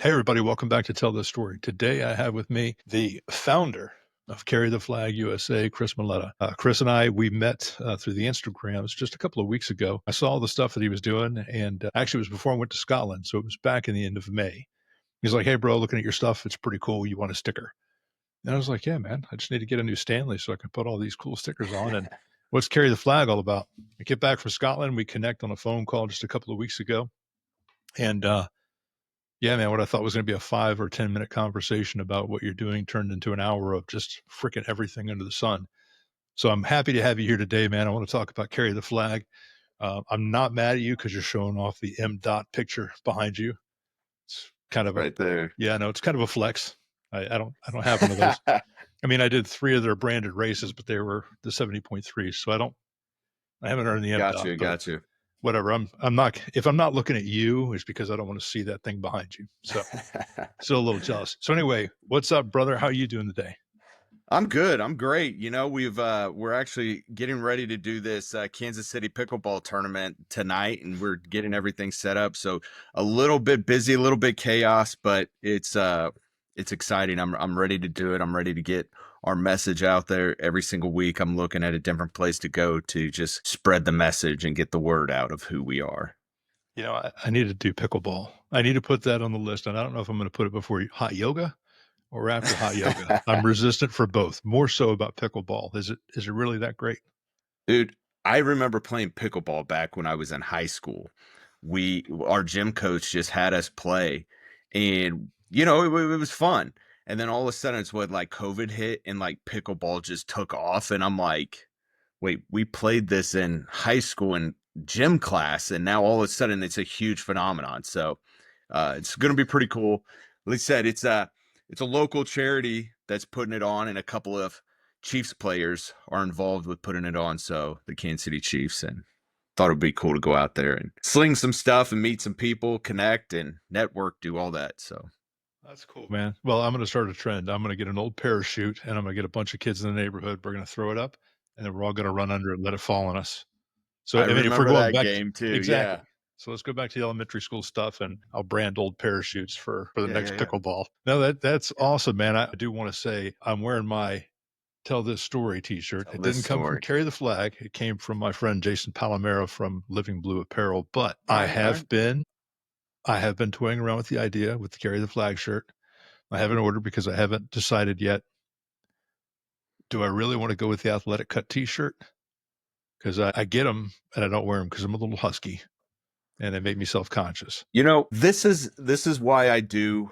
Hey, everybody, welcome back to Tell This Story. Today, I have with me the founder of Carry the Flag USA, Chris Maleta. Chris and I, we met through the Instagrams just a couple of weeks ago. I saw all the stuff that he was doing, and actually, it was before I went to Scotland, so it was back in the end of May. He's like, "Hey, bro, looking at your stuff, it's pretty cool. You want a sticker?" And I was like, "Yeah, man, I just need to get a new Stanley so I can put all these cool stickers on." And what's Carry the Flag all about? I get back from Scotland, we connect on a phone call just a couple of weeks ago, and yeah, man, what I thought was gonna be a 5 or 10-minute conversation about what you're doing turned into an hour of just freaking everything under the sun. So I'm happy to have you here today, man. I wanna talk about Carry the Flag. I'm not mad at you because 'cause you're showing off the M. Dot picture behind you. It's kind of a Right there. yeah, no, it's kind of a flex. I don't have one of those. I mean, I did 3 of their branded races, but they were the 70.3, so I haven't earned the M. Got Dot, you, but got you. whatever. I'm not if I'm not looking at you, it's because I don't wanna see that thing behind you. So still a little jealous. So anyway, what's up, brother? How you doing today? I'm good. I'm great. We're actually getting ready to do this Kansas City pickleball tournament tonight, and we're getting everything set up. So a little bit busy, a little bit chaos, but it's exciting. I'm ready to do it. I'm ready to get our message out there every single week. I'm looking at a different place to go to just spread the message and get the word out of who we are. I need to do pickleball. I need to put that on the list, and I don't know if I'm going to put it before hot yoga or after hot yoga. I'm resistant for both. More so about pickleball. Is it really that great? Dude, I remember playing pickleball back when I was in high school. Our gym coach just had us play, and it was fun. And then all of a sudden, it's what like COVID hit, and like pickleball just took off. And I'm like, wait, we played this in high school in gym class, and now all of a sudden, it's a huge phenomenon. So it's going to be pretty cool. Like I said, it's a local charity that's putting it on, and a couple of Chiefs players are involved with putting it on. So the Kansas City Chiefs, and thought it'd be cool to go out there and sling some stuff and meet some people, connect and network, do all that. So That's cool, man. Well, I'm going to start a trend. I'm going to get an old parachute, and I'm going to get a bunch of kids in the neighborhood. We're going to throw it up, and then we're all going to run under and let it fall on us. So, I I mean, if we're remember going that back game too. exactly. Yeah. So let's go back to the elementary school stuff, and I'll brand old parachutes for the Yeah. Yeah. next Yeah. pickleball. No, that's awesome, man. I do wanna say I'm wearing my Tell This Story T-shirt. Tell It this didn't come from story. Carry the Flag. It came from my friend Jason Palomero from Living Blue Apparel, but Right. Right. I have been toying around with the idea with the Carry the Flag shirt. I haven't ordered because I haven't decided yet. Do I really wanna go with the athletic cut T-shirt? 'Cause I get them and I don't wear them because 'cause I'm a little husky, and they make me self-conscious. This is why I do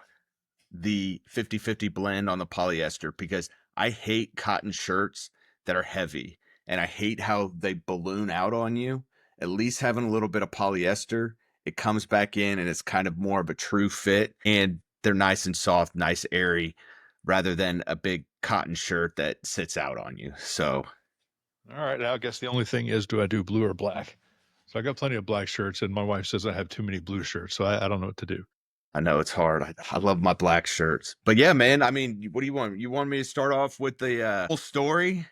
the 50-50 blend on the polyester, because I hate cotton shirts that are heavy, and I hate how they balloon out on you. At least having a little bit of polyester, it comes back in and it's kind of more of a true fit, and they're nice and soft, nice airy, rather than a big cotton shirt that sits out on you. So Alright, now I guess the only thing is, do I do blue or black? So I got plenty of black shirts, and my wife says I have too many blue shirts, so I don't know what to do. I know it's hard. I love my black shirts. But yeah, man, I mean, what do you want? You want me to start off with the whole story?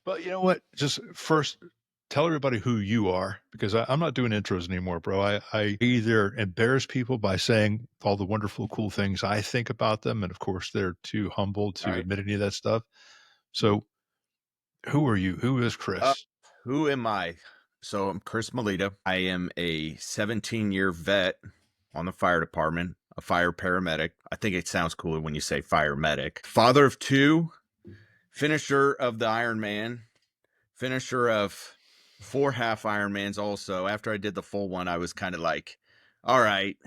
But you know what? Just first, tell everybody who you are because I'm not doing intros anymore, bro. I either embarrass people by saying all the wonderful, cool things I think about them, and of course, they're too humble All to right. admit any of that stuff. So, who are you? Who is Uh, Chris? who am I? So I'm Chris Maleta. I am a 17-year vet on the fire department, a fire paramedic. I think it sounds cooler when you say fire medic. Father of two, finisher of the Ironman, finisher of 4 half Ironmans also. After I did the full one, I was kind of like, all right,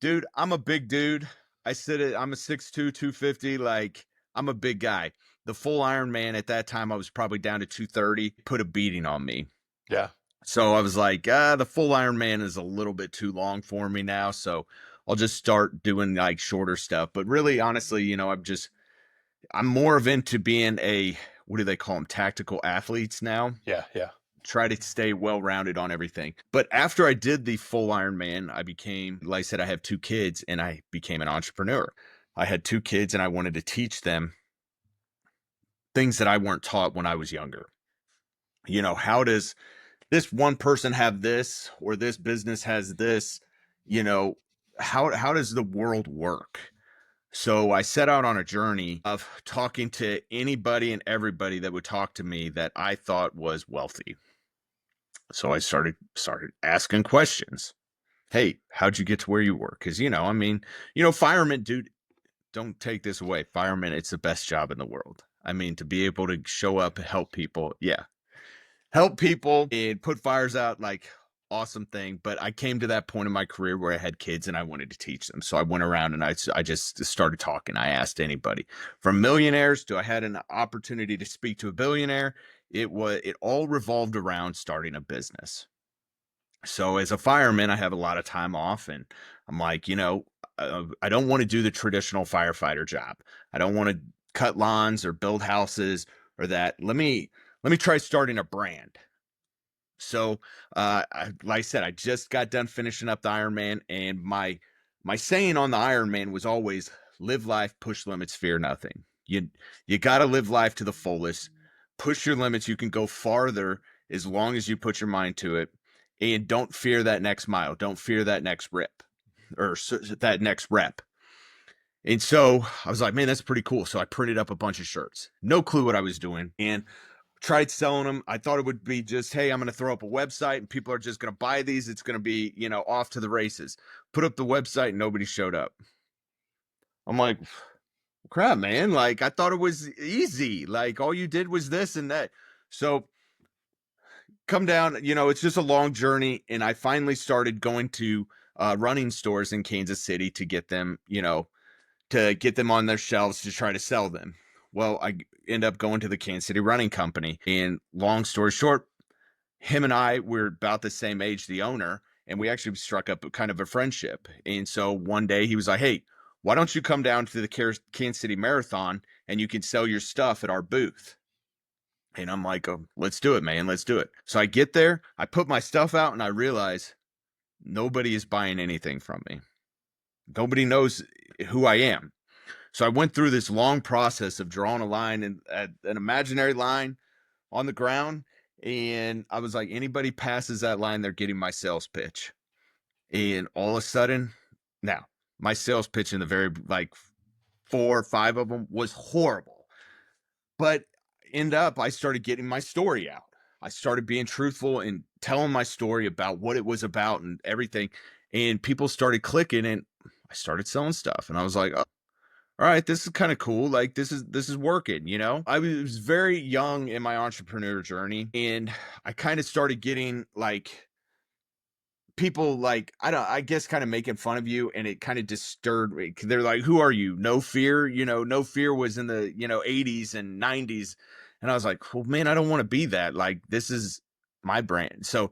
dude, I'm a big dude. I'm a 6'2", 250. Like, I'm a big guy. The full Ironman at that time, I was probably down to 230, put a beating on me. Yeah. So I was like, the full Ironman is a little bit too long for me now. So I'll just start doing like shorter stuff. But really, honestly, I'm more of into being what do they call them? Tactical athletes now. Yeah. Yeah. Try to stay well rounded on everything. But after I did the full Ironman, like I said, I have 2 kids, and I became an entrepreneur. I had 2 kids, and I wanted to teach them things that I weren't taught when I was younger. How does this one person have this, or this business has this? You know, how does the world work? So I set out on a journey of talking to anybody and everybody that would talk to me that I thought was wealthy. So I started asking questions. Hey, how'd you get to where you were? Because I mean, firemen, dude, don't take this away. Firemen, it's the best job in the world. I mean, to be able to show up and help people, yeah, help people and put fires out, like, awesome thing. But I came to that point in my career where I had kids and I wanted to teach them. So I went around and I just started talking. I asked anybody from millionaires to I had an opportunity to speak to a billionaire. It all revolved around starting a business. So as a fireman, I have a lot of time off and I'm like, I don't want to do the traditional firefighter job. I don't want to cut lawns or build houses or that. Let me try starting a brand. So, like I said, I just got done finishing up the Ironman, and my saying on the Ironman was always live life, push limits, fear nothing. You got to live life to the fullest, push your limits. You can go farther as long as you put your mind to it, and don't fear that next mile. Don't fear that next rip or that next rep. And so I was like, man, that's pretty cool. So I printed up a bunch of shirts. No clue what I was doing. And tried selling them. I thought it would be just, hey, I'm going to throw up a website and people are just going to buy these. It's going to be, off to the races. Put up the website and nobody showed up. I'm like, crap, man. Like, I thought it was easy. Like, all you did was this and that. So come down, it's just a long journey. And I finally started going to running stores in Kansas City to get them, to get them on their shelves to try to sell them. Well, I end up going to the Kansas City Running Company. And long story short, him and I were about the same age, the owner, and we actually struck up kind of a friendship. And so one day he was like, hey, why don't you come down to the Kansas City Marathon and you can sell your stuff at our booth? And I'm like, oh, let's do it, man. Let's do it. So I get there, I put my stuff out, and I realize nobody is buying anything from me. Nobody knows who I am. So I went through this long process of drawing a line and an imaginary line on the ground. And I was like, anybody passes that line, they're getting my sales pitch. And all of a sudden, now my sales pitch in the very like 4 or 5 of them was horrible. But I started getting my story out. I started being truthful and telling my story about what it was about and everything. And people started clicking and I started selling stuff. And I was like, oh, all right, this is kind of cool. Like this is working. I was very young in my entrepreneur journey and I kind of started getting like people like I guess kind of making fun of you and it kind of disturbed me. They're like, "Who are you? No Fear?" No Fear was in the, 80s and 90s. And I was like, "Well, man, I don't want to be that. Like this is my brand." So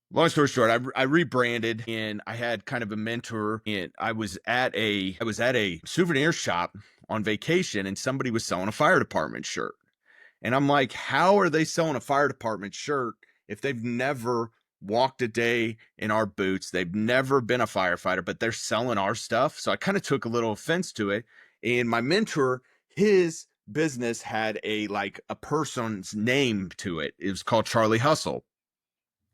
long story short, I rebranded and I had kind of a mentor and I was at a souvenir shop on vacation and somebody was selling a fire department shirt. And I'm like, how are they selling a fire department shirt if they've never walked a day in our boots? They've never been a firefighter, but they're selling our stuff. So I kind of took a little offense to it. And my mentor, his business had a person's name to it. It was called Charlie Hustle.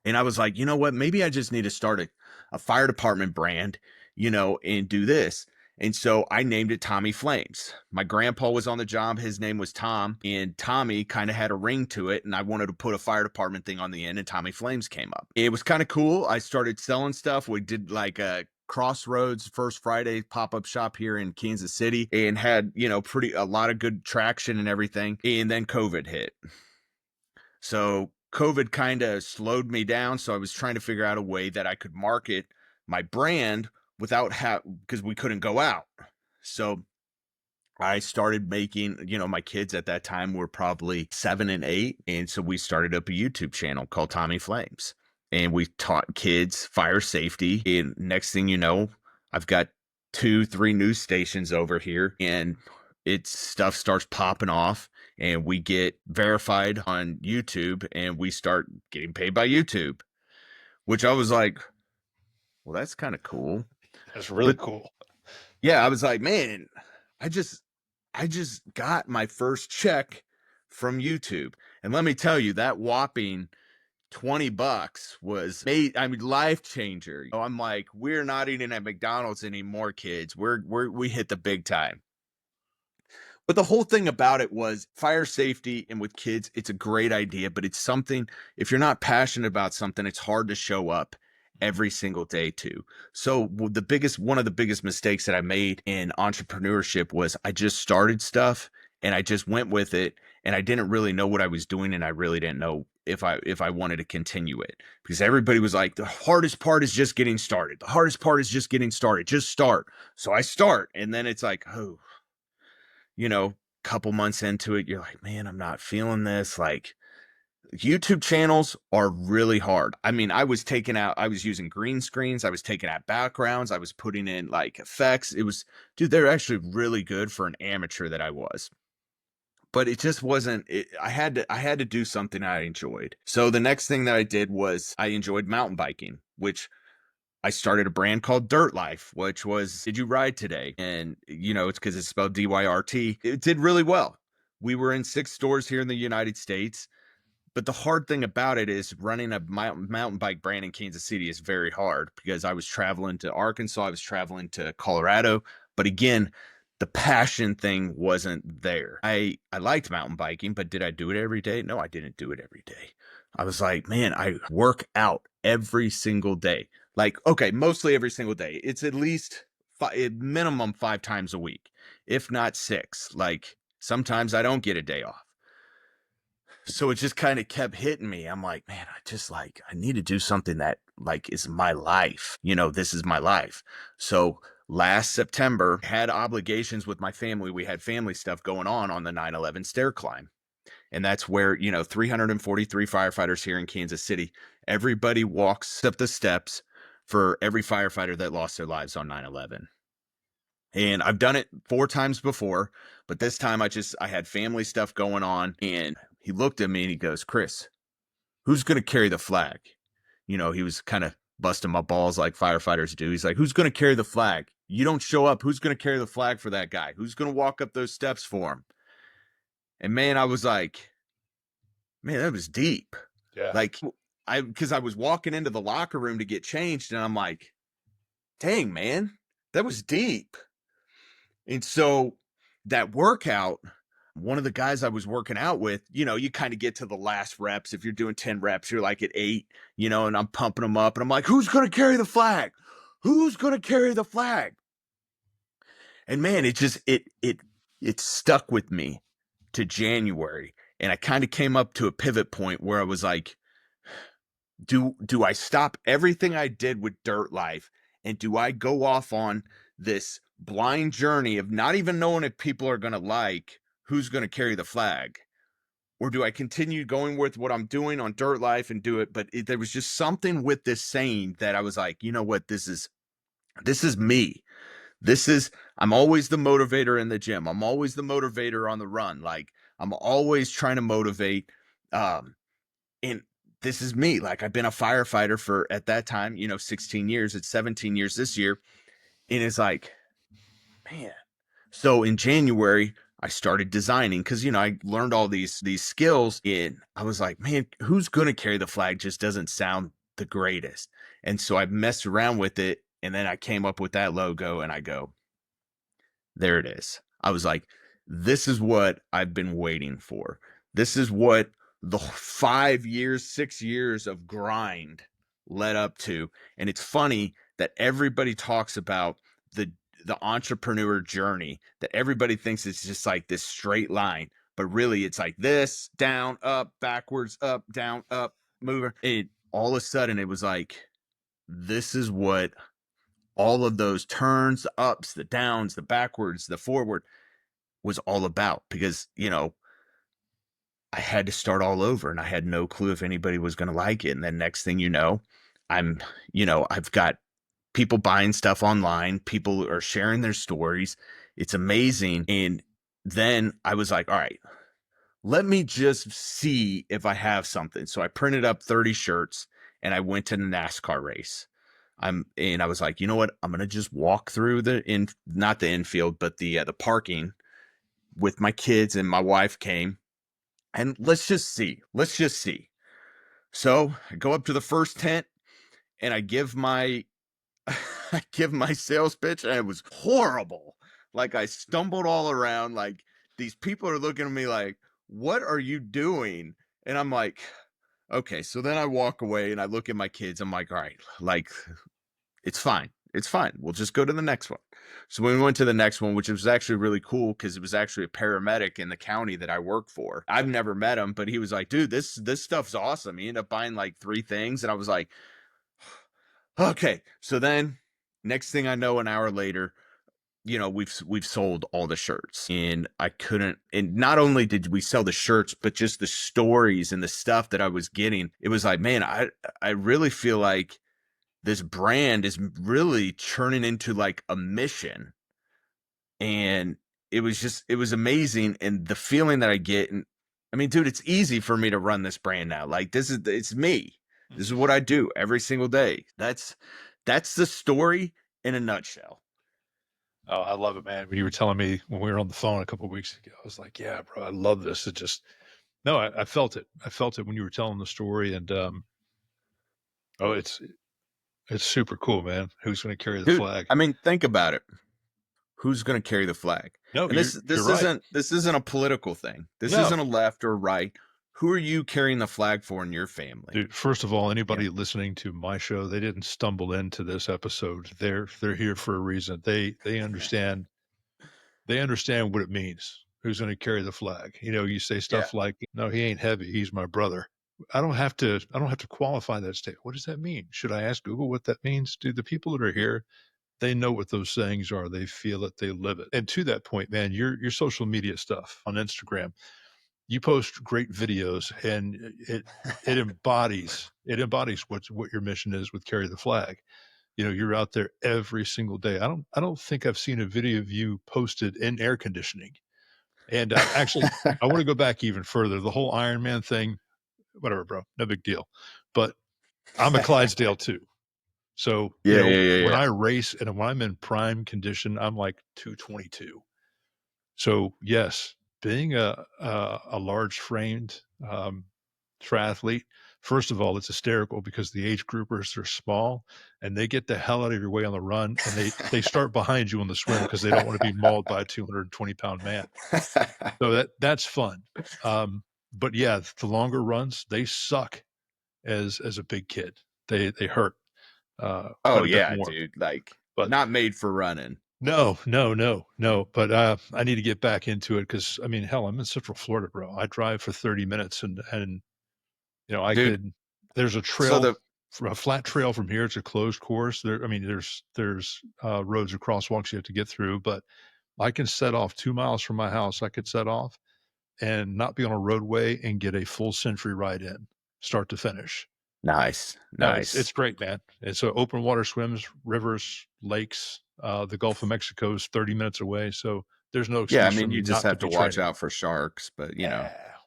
And I was like, you know what? Maybe I just need to start a fire department brand, and do this. And so I named it Tommy Flames. My grandpa was on the job. His name was Tom, and Tommy kind of had a ring to it. And I wanted to put a fire department thing on the end, and Tommy Flames came up. It was kind of cool. I started selling stuff. We did like a Crossroads First Friday pop-up shop here in Kansas City and had, a lot of good traction and everything. And then COVID hit. So COVID kind of slowed me down. So I was trying to figure out a way that I could market my brand without because we couldn't go out. So I started making, my kids at that time were probably 7 and 8. And so we started up a YouTube channel called Tommy Flames. And we taught kids fire safety. And next thing you know, I've got 2, 3 news stations over here and stuff starts popping off and we get verified on YouTube and we start getting paid by YouTube, which I was like, well, that's kind of cool. That's really But cool. yeah, I was like, man, I just I just got my first check from YouTube. And let me tell you, that whopping $20 was made, I mean, life changer. I'm like, we're not eating at McDonald's anymore, kids. We hit the big time. But the whole thing about it was fire safety, and with kids, it's a great idea, but it's something, if you're not passionate about something, it's hard to show up every single day to. So one of the biggest mistakes that I made in entrepreneurship was I just started stuff and I just went with it, and I didn't really know what I was doing, and I really didn't know if I wanted to continue it, because everybody was like, the hardest part is just getting started. The hardest part is just getting started. Just start. So I start, and then it's like, oh, couple months into it, you're like, man, I'm not feeling this. Like, YouTube channels are really hard. I mean, I was using green screens, I was taking out backgrounds, I was putting in like effects. Dude, they're actually really good for an amateur that I was. But it just wasn't it, I had to do something I enjoyed. So the next thing that I did was I enjoyed mountain biking, which I started a brand called Dirt Life, which was, did you ride today? And, it's because it's spelled DYRT. It did really well. We were in 6 stores here in the United States. But the hard thing about it is running a mountain bike brand in Kansas City is very hard, because I was traveling to Arkansas, I was traveling to Colorado. But again, the passion thing wasn't there. I liked mountain biking, but did I do it every day? No, I didn't do it every day. I was like, man, I work out every single day. Like, okay, mostly every single day. It's at least minimum 5 times a week, if not 6. Like, sometimes I don't get a day off. So it just kind of kept hitting me. I'm like, man, I need to do something that like is my life. This is my life. So last September, I had obligations with my family. We had family stuff going on the 9/11 stair climb. And that's where, 343 firefighters here in Kansas City, everybody walks up the steps for every firefighter that lost their lives on 9/11. And I've done it 4 times before, but this time I had family stuff going on, and he looked at me and he goes, Chris, who's going to carry the flag? He was kind of busting my balls like firefighters do. He's like, who's going to carry the flag? You don't show up. Who's going to carry the flag for that guy? Who's going to walk up those steps for him? And man, I was like, man, that was deep. Yeah. Like, because I was walking into the locker room to get changed, and I'm like, dang, man, that was deep. And so that workout, one of the guys I was working out with, you kind of get to the last reps. If you're doing 10 reps, you're like at 8, and I'm pumping them up, and I'm like, who's going to carry the flag? Who's going to carry the flag? And man, it stuck with me to January. And I kind of came up to a pivot point where I was like, do I stop everything I did with Dirt Life, and do I go off on this blind journey of not even knowing if people are going to like who's going to carry the flag? Or do I continue going with what I'm doing on Dirt Life and do it? But there was just something with this saying that I was like, you know what? This is me. I'm always the motivator in the gym. I'm always the motivator on the run. Like, I'm always trying to motivate. And this is me. Like, I've been a firefighter for, at that time, 16 years. It's 17 years this year. And it's like, man. So in January, I started designing, because I learned all these skills, and I was like, man, who's gonna carry the flag just doesn't sound the greatest. And so I messed around with it, and then I came up with that logo, and I go, there it is. I was like, this is what I've been waiting for. This is what the 5 years, 6 years of grind led up to. And it's funny that everybody talks about the entrepreneur journey, that everybody thinks it's just like this straight line, but really it's like this, down, up, backwards, up, down, up, mover. It all of a sudden it was like, this is what all of those turns, the ups, the downs, the backwards, the forward was all about. Because, I had to start all over, and I had no clue if anybody was going to like it. And then next thing you know, I'm, I've got people buying stuff online. People are sharing their stories. It's amazing. And then I was like, all right, let me just see if I have something. So I printed up 30 shirts, and I went to the NASCAR race. And I was like, you know what? I'm gonna just walk through not the infield, but the parking with my kids, and my wife came, and let's just see. Let's just see. So I go up to the first tent and I give my I give my sales pitch, and it was horrible. Like, I stumbled all around, like, these people are looking at me like, "What are you doing?" And I'm like, "Okay." So then I walk away and I look at my kids. I'm like, "All right, like, it's fine. It's fine. We'll just go to the next one." So we went to the next one, which was actually really cool because it was actually a paramedic in the county that I work for. I've never met him, but he was like, "Dude, this stuff's awesome." He ended up buying like 3 things, and I was like, "Okay." So then next thing I know, an hour later, we've sold all the shirts, and I couldn't, and not only did we sell the shirts, but just the stories and the stuff that I was getting. It was like, man, I really feel like this brand is really turning into like a mission. And it was amazing. And the feeling that I get, and I mean, dude, it's easy for me to run this brand now. Like, it's me. This is Mhm. what I do every single day. That's the story in a nutshell. Oh, I love it, man. When you were telling me when we were on the phone a couple of weeks ago, I was like, "Yeah, bro, I love this." It just no, I felt it. I felt it when you were telling the story, and oh, it's super cool, man. Who's going to carry the Dude, flag? I mean, think about it. Who's going to carry the flag? No, And you're right. this isn't a political thing. This No, isn't a left or right. Who are you carrying the flag for in your family? dude. First of all, You know? anybody listening to my show, they didn't stumble into this episode. They're here for a reason. They understand what it means. Who's going to carry the flag? You know, you say Yeah. stuff like, "No, he ain't heavy. He's my brother." I don't have to qualify that statement. What does that mean? Should I ask Google what that means? Dude, the people that are here, they know what those sayings are. They feel it. They live it. And to that point, man, your social media stuff on Instagram, you post great videos, and it embodies what your mission is with Carry the Flag. You know, you're out there every single day. I don't think I've seen a video of you posted in air conditioning. And, actually, I wanna go back even further. The whole Ironman thing, whatever, bro, no big deal. But I'm a Clydesdale too. So, you Yeah, know, yeah, yeah, when yeah. I race and when I'm in prime condition, I'm like 222. So, yes, being a large framed, triathlete, first of all, it's hysterical because the age groupers are small, and they get the hell out of your way on the run, and they start behind you on the swim because they don't wanna be mauled by a 220-pound man. So that's fun. Um, but yeah, the longer runs, they suck as a big kid. They hurt, Oh quite a bit yeah, more. dude. Like, But not made for running. no, no, no, no. But, I need to get back into it because I mean, hell, I'm in Central Florida, bro. I drive for 30 minutes and, you know, I Dude, could there's a so trail the for a flat trail from here. It's a closed course. There I mean, there's, roads or crosswalks you have to get through, but I can set off 2 miles from my house. I could set off and not be on a roadway and get a full century ride in, start to finish. nice, No, nice. it's great, man. It's a open water swims, rivers, lakes. The Gulf of Mexico is 30 minutes away, so there's no Yeah, I excuse for mean, you me just not to have to be watch training. out for sharks, but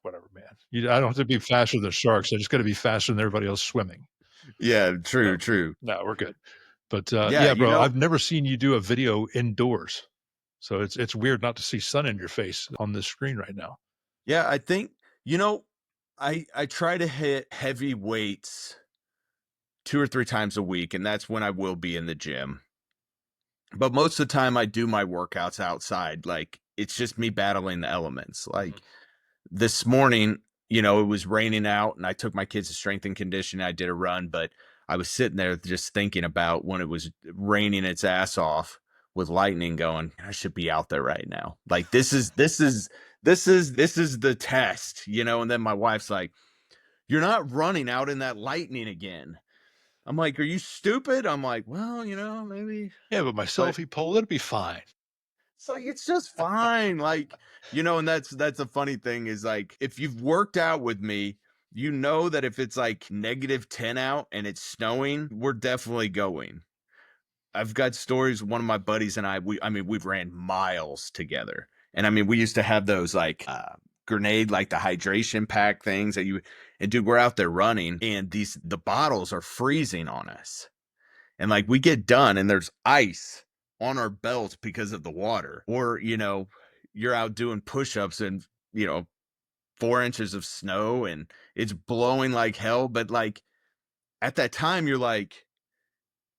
Whatever, man. I don't have to be faster than sharks. I just got to be faster than everybody else swimming. yeah, true, So, true. no, we're good. But Yeah, yeah, bro, I've never seen you do a video indoors, so it's weird not to see sun in your face on this screen right now. yeah, I think, you know, I try to hit heavy weights 2 or 3 times a week, and that's when I will be in the gym. But most of the time I do my workouts outside. Like, it's just me battling the elements. Mhm. Like, this morning, it was raining out and I took my kids to strength and conditioning. I did a run, but I was sitting there just thinking about when it was raining its ass off with lightning going, I should be out there right now. Like, this is the test, and then my wife's like, "You're not running out in that lightning again." I'm like, "Are you stupid?" I'm like, "Well, maybe." Yeah, but my But selfie pole, it'll be fine. so it's just fine. Like, and that's a funny thing is, like, if you've worked out with me, you know that if it's like -10 out and it's snowing, we're definitely going. I've got stories. One of my buddies and I mean, we've ran miles together. And I mean, we used to have those like grenade, like the hydration pack things and dude, we're out there running and the bottles are freezing on us. And like we get done and there's ice on our belts because of the water. Or, you're out doing push-ups and, you know, 4 inches of snow and it's blowing like hell, but, like, at that time, you're like,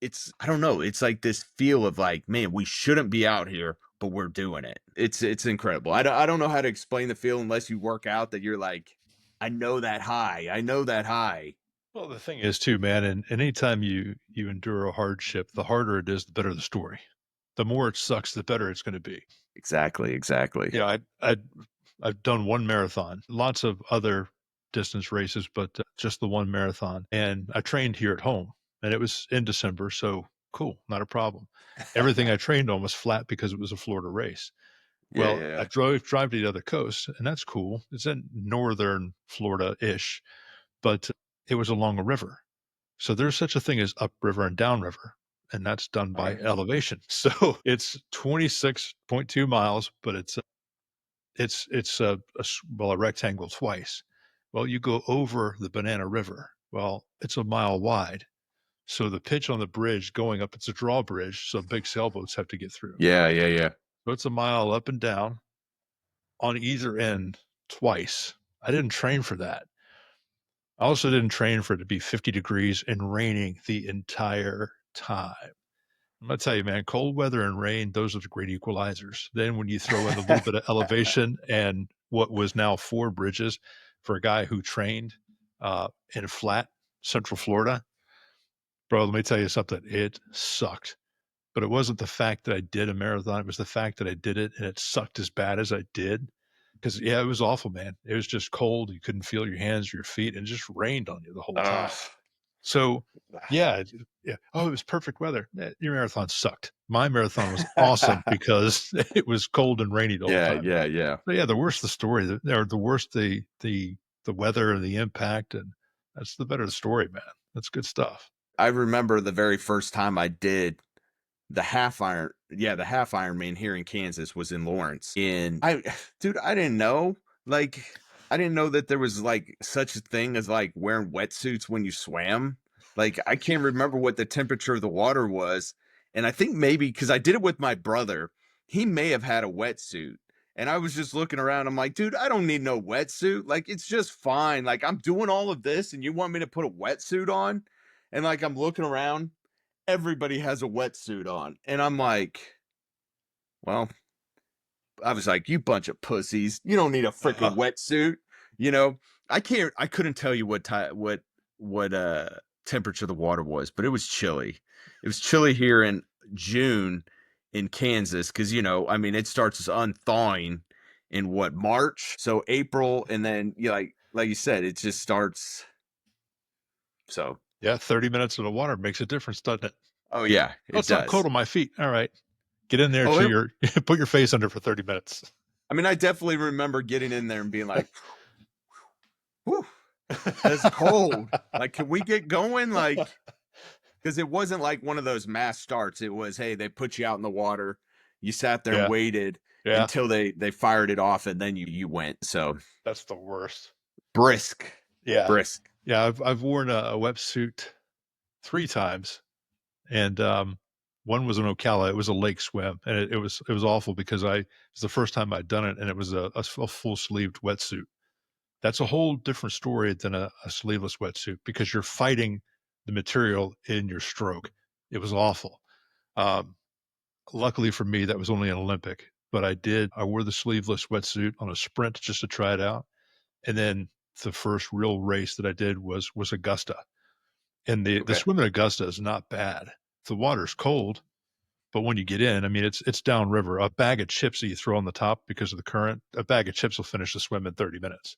it's I don't know, it's like this feel of like, "Man, we shouldn't be out here, but we're doing it." It's incredible. I don't know how to explain the feel unless you work out that you're like, "I know that high. I know that high." Well, the thing is too, man, and anytime you endure a hardship, the harder it is, the better the story. The more it sucks, the better it's gonna be. Exactly, exactly. Yeah, I've done 1 marathon, lots of other distance races, but, just the 1 marathon, and I trained here at home, and it was in December, so cool, not a problem. Everything I trained on was flat because it was a Florida race. Yeah, Well, yeah, I yeah. drive to the other coast, and that's cool. It's in northern Florida-ish, but it was along a river. So there's such a thing as upriver and downriver, and that's done by Alright. elevation. So it's 26.2 miles, but it's well, a rectangle twice. Well, you go over the Banana River. Well, it's a mile wide. So the pitch on the bridge going up, it's a drawbridge, so big sailboats have to get through. Yeah, yeah, yeah. So it's a mile up and down on either end twice. I didn't train for that. I also didn't train for it to be 50 degrees and raining the entire time. I'm gonna tell you, man, cold weather and rain, those are the great equalizers. Then when you throw in a little bit of elevation and what was now 4 bridges for a guy who trained, in flat Central Florida, bro, let me tell you something, it sucked. But it wasn't the fact that I did a marathon, it was the fact that I did it and it sucked as bad as I did. Because yeah, it was awful, man. It was just cold, you couldn't feel your hands, your feet, and it just rained on you the whole time. Ugh. So, yeah, yeah. Oh, it was perfect weather. Your marathon sucked. My marathon was awesome because it was cold and rainy the whole Yeah, time. yeah, yeah. But yeah, the worse the story, or the worse the weather and the impact, and that's the better the story, man. That's good stuff. I remember the very first time I did the half Ironman here in Kansas was in Lawrence. And I dude, I didn't know. Like, I didn't know that there was like such a thing as like wearing wetsuits when you swam. Like, I can't remember what the temperature of the water was. And I think maybe because I did it with my brother, he may have had a wetsuit. And I was just looking around. I'm like, dude, I don't need no wetsuit. Like, it's just fine. Like, I'm doing all of this, and you want me to put a wetsuit on? And like, I'm looking around, everybody has a wetsuit on. And I'm like, well, I was like, you bunch of pussies. You don't need a freaking Uh-huh. wetsuit. You know, I couldn't tell you what temperature the water was, but it was chilly. It was chilly here in June in Kansas because I mean it starts unthawing in what, March? So April, and then like you said, it just starts. So Yeah, 30 minutes in the water makes a difference, doesn't it? oh yeah, Oh, it it's not cold does. on my feet. All right. Get in there Oh, to your put your face under for 30 minutes. I mean, I definitely remember getting in there and being like, "Whew, that's cold. Like, can we get going?" Like, because it wasn't like one of those mass starts. It was, hey, they put you out in the water. You sat there and Yeah, waited yeah, until they fired it off, and then you went. So that's the worst. brisk, Yeah. brisk. Yeah, I've worn a wetsuit 3 times, and, one was in Ocala, it was a lake swim, and it was awful because it was the first time I'd done it, and it was a full-sleeved wetsuit. That's a whole different story than a sleeveless wetsuit because you're fighting the material in your stroke. It was awful. Um, Luckily for me, that was only an Olympic, but I wore the sleeveless wetsuit on a sprint just to try it out, and then the first real race that I did was Augusta, and the Okay. swim in Augusta is not bad. The water's cold, but when you get in, I mean, it's downriver. A bag of chips that you throw on the top because of the current, a bag of chips will finish the swim in 30 minutes.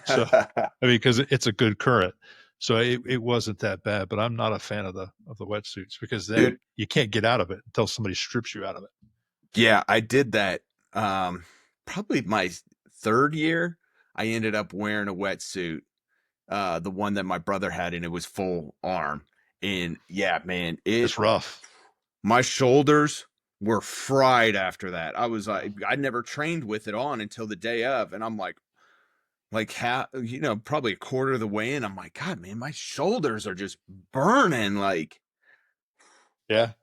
So, I mean, because it's a good current. So it wasn't that bad, but I'm not a fan of the wetsuits because then Dude, you can't get out of it until somebody strips you out of it. yeah, I did that. Probably my third year. I ended up wearing a wetsuit, the one that my brother had, and it was full arm. And yeah, man, It's rough. my shoulders were fried after that. I was like, I never trained with it on until the day of, and I'm like how probably a quarter of the way in, I'm like, God, man, my shoulders are just burning. Like, Yeah.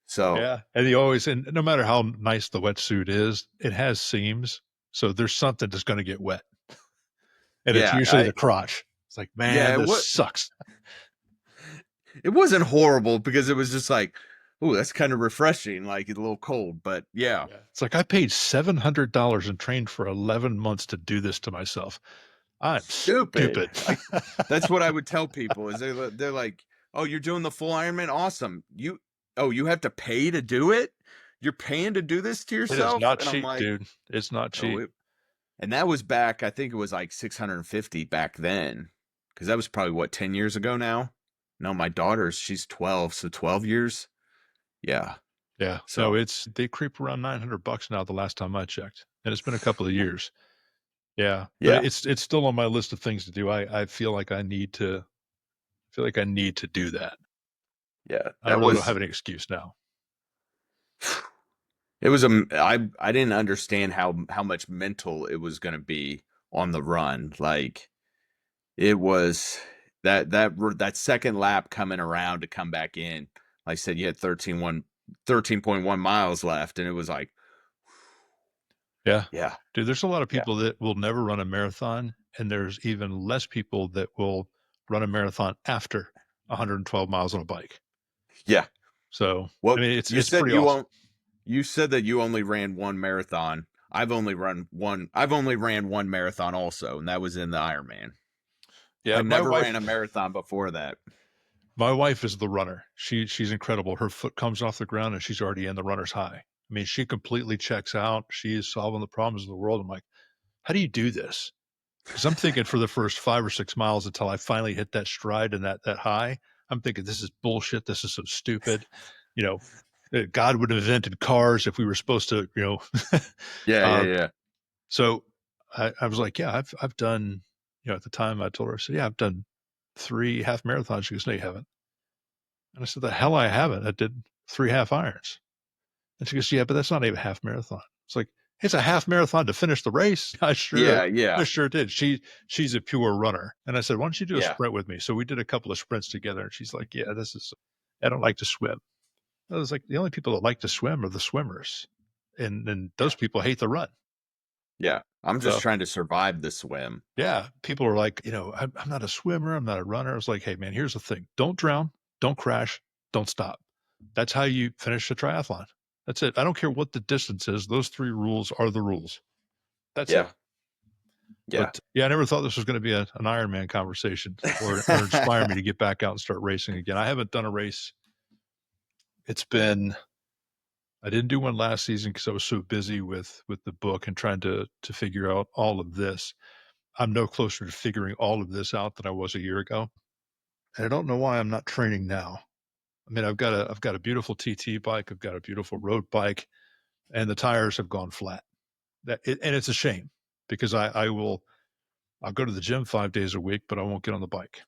so Yeah. And no matter how nice the wetsuit is, it has seams. So there's something that's going to get wet. and it's Yeah, usually the crotch. It's like, yeah, man, this sucks. it wasn't horrible because it was just like, "Ooh, that's kinda refreshing," like, it's a little cold, but yeah. Yeah. It's like I paid $700 and trained for 11 months to do this to myself. I'm Stupid. stupid. That's what I would tell people is they're like, "Oh, you're doing the full Ironman? Awesome. You have to pay to do it? You're paying to do this to It is yourself?" not And I'm cheap, like, dude. It's not "Oh, cheap. and that was back, I think it was like 650 back then, because that was probably what, 10 years ago now? No, my daughter's she's 12, so 12 years? Yeah. Yeah. No, So, it's they creep around $900 now the last time I checked, and it's been a couple of years. Yeah, but yeah, it's still on my list of things to do. I feel like I need to do that. yeah, I that really don't was have any excuse now. it was, I didn't understand how much mental it was gonna be on the run, like, it was that second lap coming around to come back in, like I said, you had 13.1 miles left, and it was like, Yeah. yeah, Dude, there's a lot of yeah, people that will never run a marathon, and there's even less people that will run a marathon after 112 miles on a bike. yeah. So, I Well, mean, it's pretty awesome. you said that you only ran 1 marathon. I've only ran 1 marathon also, and that was in the Ironman. I Yeah, never ran a marathon before that. my wife is the runner. She's incredible. Her foot comes off the ground and she's already in the runner's high. I mean, she completely checks out. She is solving the problems of the world. I'm like, how do you do this? Because I'm thinking for the first 5 or 6 miles until I finally hit that stride and that high, I'm thinking this is bullshit. This is so stupid. You know, God would have invented cars if we were supposed to. Yeah, yeah, Uh, yeah. so I was like, yeah, I've done. At the time I told her, I said, yeah, I've done 3 half marathons. She goes, no, you haven't. And I said, the hell I haven't. I did 3 half Irons. And she goes, yeah, but that's not even a half marathon. It's like, it's a half marathon to finish the race. Yeah, yeah, I sure did. She's a pure runner. And I said, why don't you do a yeah, sprint with me? So we did a couple of sprints together. And she's like, yeah, I don't like to swim. I was like, the only people that like to swim are the swimmers. And yeah, those people hate the run. yeah. I'm just So trying to survive the swim. yeah, people are like, I'm not a swimmer. I'm not a runner. I was like, hey man, here's the thing. Don't drown. Don't crash. Don't stop. That's how you finish a triathlon. That's it. I don't care what the distance is. Those 3 rules are the rules. That's it. Yeah, yeah. But yeah, I never thought this was going to be an Ironman conversation or inspire me to get back out and start racing again. I haven't done a race. It's been I didn't do one last season because I was so busy with the book and trying to figure out all of this. I'm no closer to figuring all of this out than I was a year ago. And I don't know why I'm not training now. I mean, I've got a beautiful TT bike, I've got a beautiful road bike, and the tires have gone flat. And it's a shame because I'll go to the gym 5 days a week, but I won't get on the bike.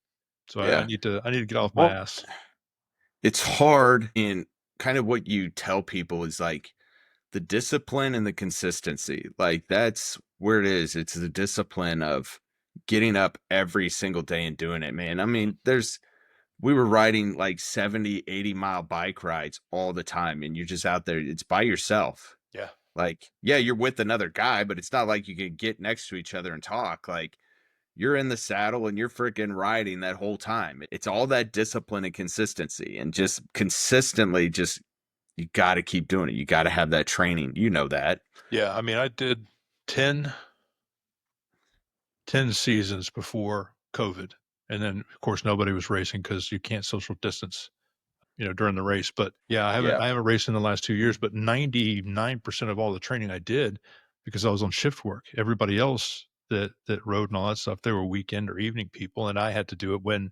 So I Yeah. need to get off my Well, ass. it's hard, and kind of what you tell people is like the discipline and the consistency. Like that's where it is. It's the discipline of getting up every single day and doing it, man. I mean, we were riding like 70, 80-mile bike rides all the time, and you're just out there, it's by yourself. Yeah. Like, yeah, you're with another guy, but it's not like you can get next to each other and talk. Like, you're in the saddle and you're freaking riding that whole time. It's all that discipline and consistency, and just consistently, just you got to keep doing it. You got to have that training. You know that. Yeah. I mean, I did 10, 10 seasons before COVID. And then of course nobody was racing because you can't social distance during the race. But yeah, Yeah. I haven't raced in the last 2 years, but 99% of all the training I did because I was on shift work. Everybody else that rode and all that stuff, they were weekend or evening people, and I had to do it when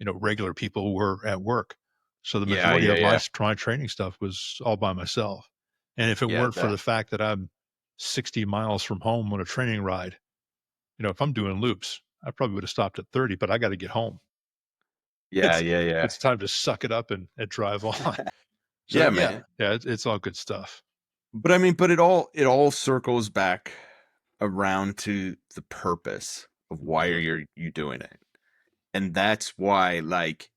regular people were at work. So the Yeah. majority Yeah. of Yeah. my training stuff was all by myself. And if it Yeah. weren't for the fact that I'm 60 miles from home on a training ride, if I'm doing loops, I probably would have stopped at 30, but I got to get home. Yeah. It's Yeah. Yeah. it's time to suck it up and drive on. So Yeah, yeah, man. yeah, it's all good stuff. But I mean, but it all circles back around to the purpose of why Mhm. are you doing it. And that's why, like,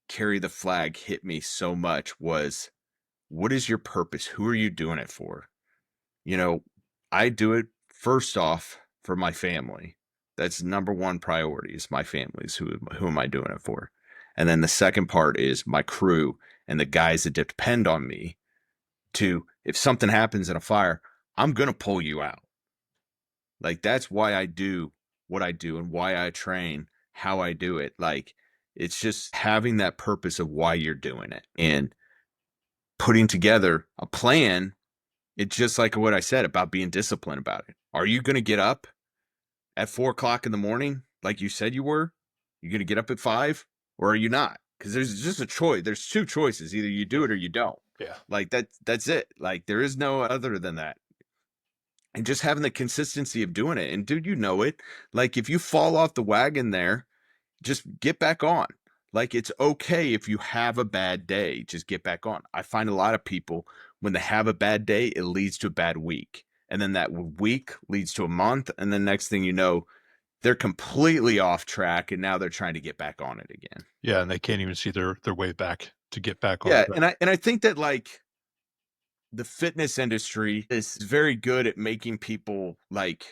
carry the flag hit me so much was, what is your purpose? Who are you doing it for? You know, I do it first off for my family. That's number one priority is my families. Who am I doing it for? And then the second part is my crew and the guys that depend on me to, if something happens in a fire, I'm going to pull you out. Like that's why I do what I do and why I train how I do it. Like it's just having that purpose of why you're doing it and putting together a plan. It's just like what I said about being disciplined about it. Are you going to get up at 4 o'clock in the morning like you said you were? You going to get up at 5 or are you not? Because there's just a choice. There's two choices. Either you do Yeah. it or you don't. Yeah. Like that's it. Like there is no other than that. And just having the consistency of doing it. And dude, you know it. Like if you fall off the wagon there, just get back on. Like it's okay if you have a bad day, just get back on. I find a lot of people when they have a bad day, it leads to a bad week. And then that week leads to a month. And then next thing you know, they're completely off track and now they're trying to get back on it again. Yeah, and they can't even see their way back to get back on Yeah. track. And I think that like the fitness industry is very good at making people like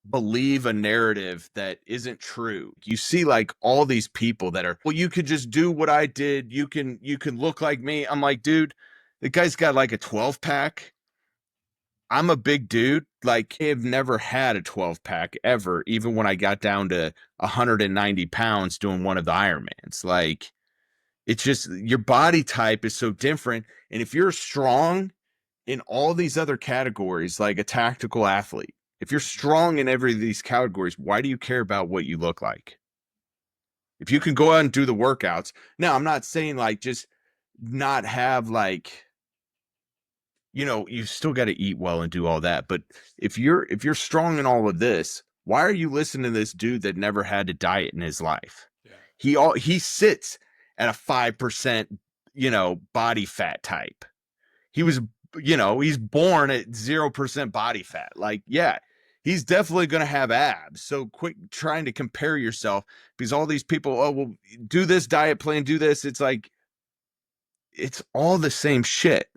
believe a narrative that isn't true. You see like all these people that are, well, you could just do what I did. You can look like me. I'm like, dude, the guy's got like a 12 pack. I'm a big dude. Like I've never had a 12 pack ever, even when I got down to 190 pounds doing one of the Ironmans. Like it's just your body type is so different. And if you're strong in all these other categories, like a tactical athlete, if you're strong in every of these categories, why do you care about what you look like? If you can go out and do the workouts. Now, I'm not saying like just not have like, you still got to eat well and do all that. But if you're strong in all of this, why are you listening to this dude that never had to diet in his life? Yeah. He sits at a 5%, body fat type. He was, he's born at 0% body fat. Like, yeah, he's definitely going to have abs. So quit trying to compare yourself because all these people, oh, well, do this diet plan, do this. It's like, it's all the same shit.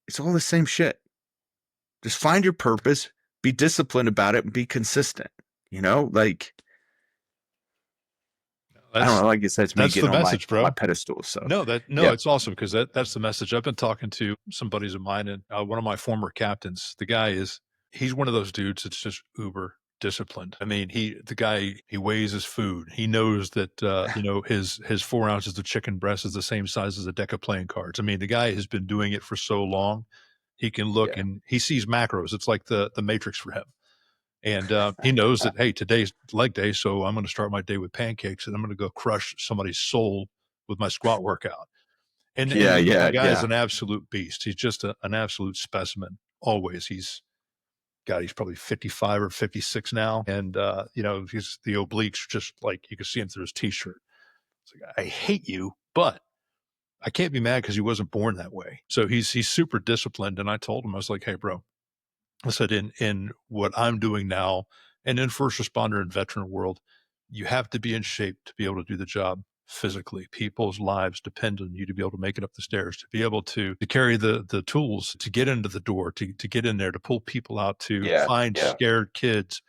It's all the same shit. Just find your purpose, be disciplined about it, and be consistent. Like, I don't That's know. Like I said, it's me that's the getting on my, message, my bro. pedestal. So, No, yeah, it's awesome because that's the message. I've been talking to some buddies of mine and one of my former captains. The guy he's one of those dudes that's just uber disciplined. I mean, the guy he weighs his food. He knows that his 4 ounces of chicken breast is the same size as a deck of playing cards. I mean, the guy has been doing it for so long. He can look yeah, and he sees macros. It's like the matrix for him. And he knows that, hey, today's leg day, so I'm going to start my day with pancakes and I'm going to go crush somebody's soul with my squat workout. And yeah, the yeah, guy is yeah, an absolute beast. He's just an absolute specimen. Always. He's probably 55 or 56 now. And, he's the obliques, just like you can see him through his t-shirt. It's like, I hate you, but I can't be mad because he wasn't born that way. So he's super disciplined. And I told him, I was like, hey, bro, I said, in what I'm doing now and in first responder and veteran world, you have to be in shape to be able to do the job physically. People's lives depend on you to be able to make it up the stairs, to be able to carry the tools, to get into the door, to get in there, to pull people out, to yeah, find yeah, scared kids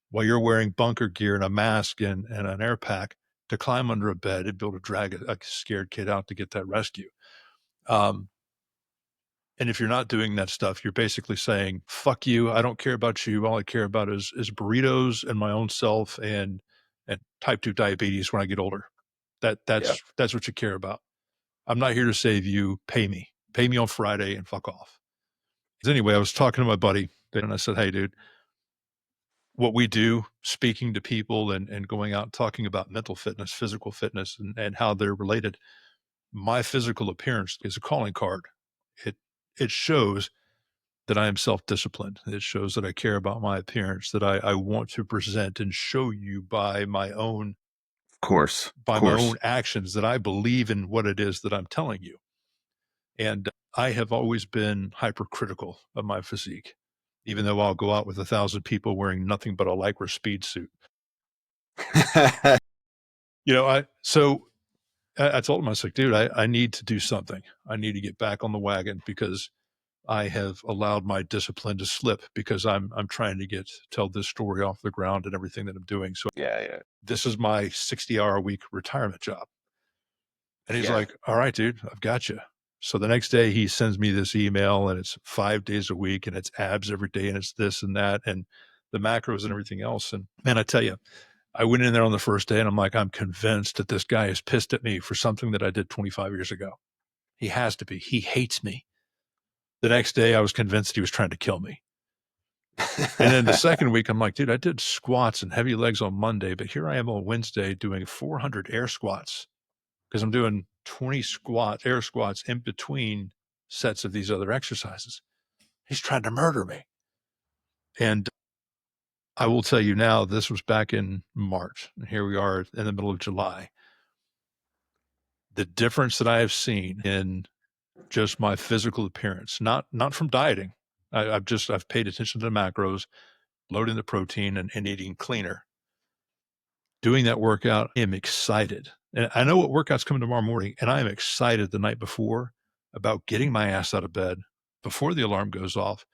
while you're wearing bunker gear and a mask and an air pack, to climb under a bed and be able to drag a scared kid out to get that rescue. Um, and if you're not doing that stuff, you're basically saying, fuck you. I don't care about you. All I care about is burritos and my own self and type 2 diabetes when I get older. That yeah. that's what you care about. I'm not here to save you. Pay me. Pay me on Friday and fuck off. Anyway, I was talking to my buddy and I said, hey, dude, what we do, speaking to people and going out and talking about mental fitness, physical fitness, and how they're related, my physical appearance is a calling card. It it shows that I am self-disciplined. It shows that I care about my appearance, that I want to present and show you Of by my own course. actions that I believe in what it is that I'm telling you. And I have always been hypercritical of my physique, even though I'll go out with 1,000 people wearing nothing but a Lycra speed suit. I told him, I was like, dude, I need to do something. I need to get back on the wagon because I have allowed my discipline to slip because I'm trying to tell this story off the ground and everything that I'm doing. So Yeah, yeah, this is my 60-hour a week retirement job. And he's yeah, like, all right, dude, I've got you. So the next day he sends me this email and it's 5 days a week and it's abs every day and it's this and that and the macros and everything else. And man, I tell you, I went in there on the first day and I'm like, I'm convinced that this guy is pissed at me for something that I did 25 years ago. He has to be. He hates me. The next day I was convinced he was trying to kill me. And then the second week, I'm like, dude, I did squats and heavy legs on Monday, but here I am on Wednesday doing 400 air squats because I'm doing 20 air squats in between sets of these other exercises. He's trying to murder me. And I will tell you now, this was back in March. And here we are in the middle of July. The difference that I have seen in just my physical appearance, not from dieting. I've paid attention to the macros, loading the protein and eating cleaner. Doing that workout, I am excited. And I know what workout's coming tomorrow morning, and I am excited the night before about getting my ass out of bed before the alarm goes off,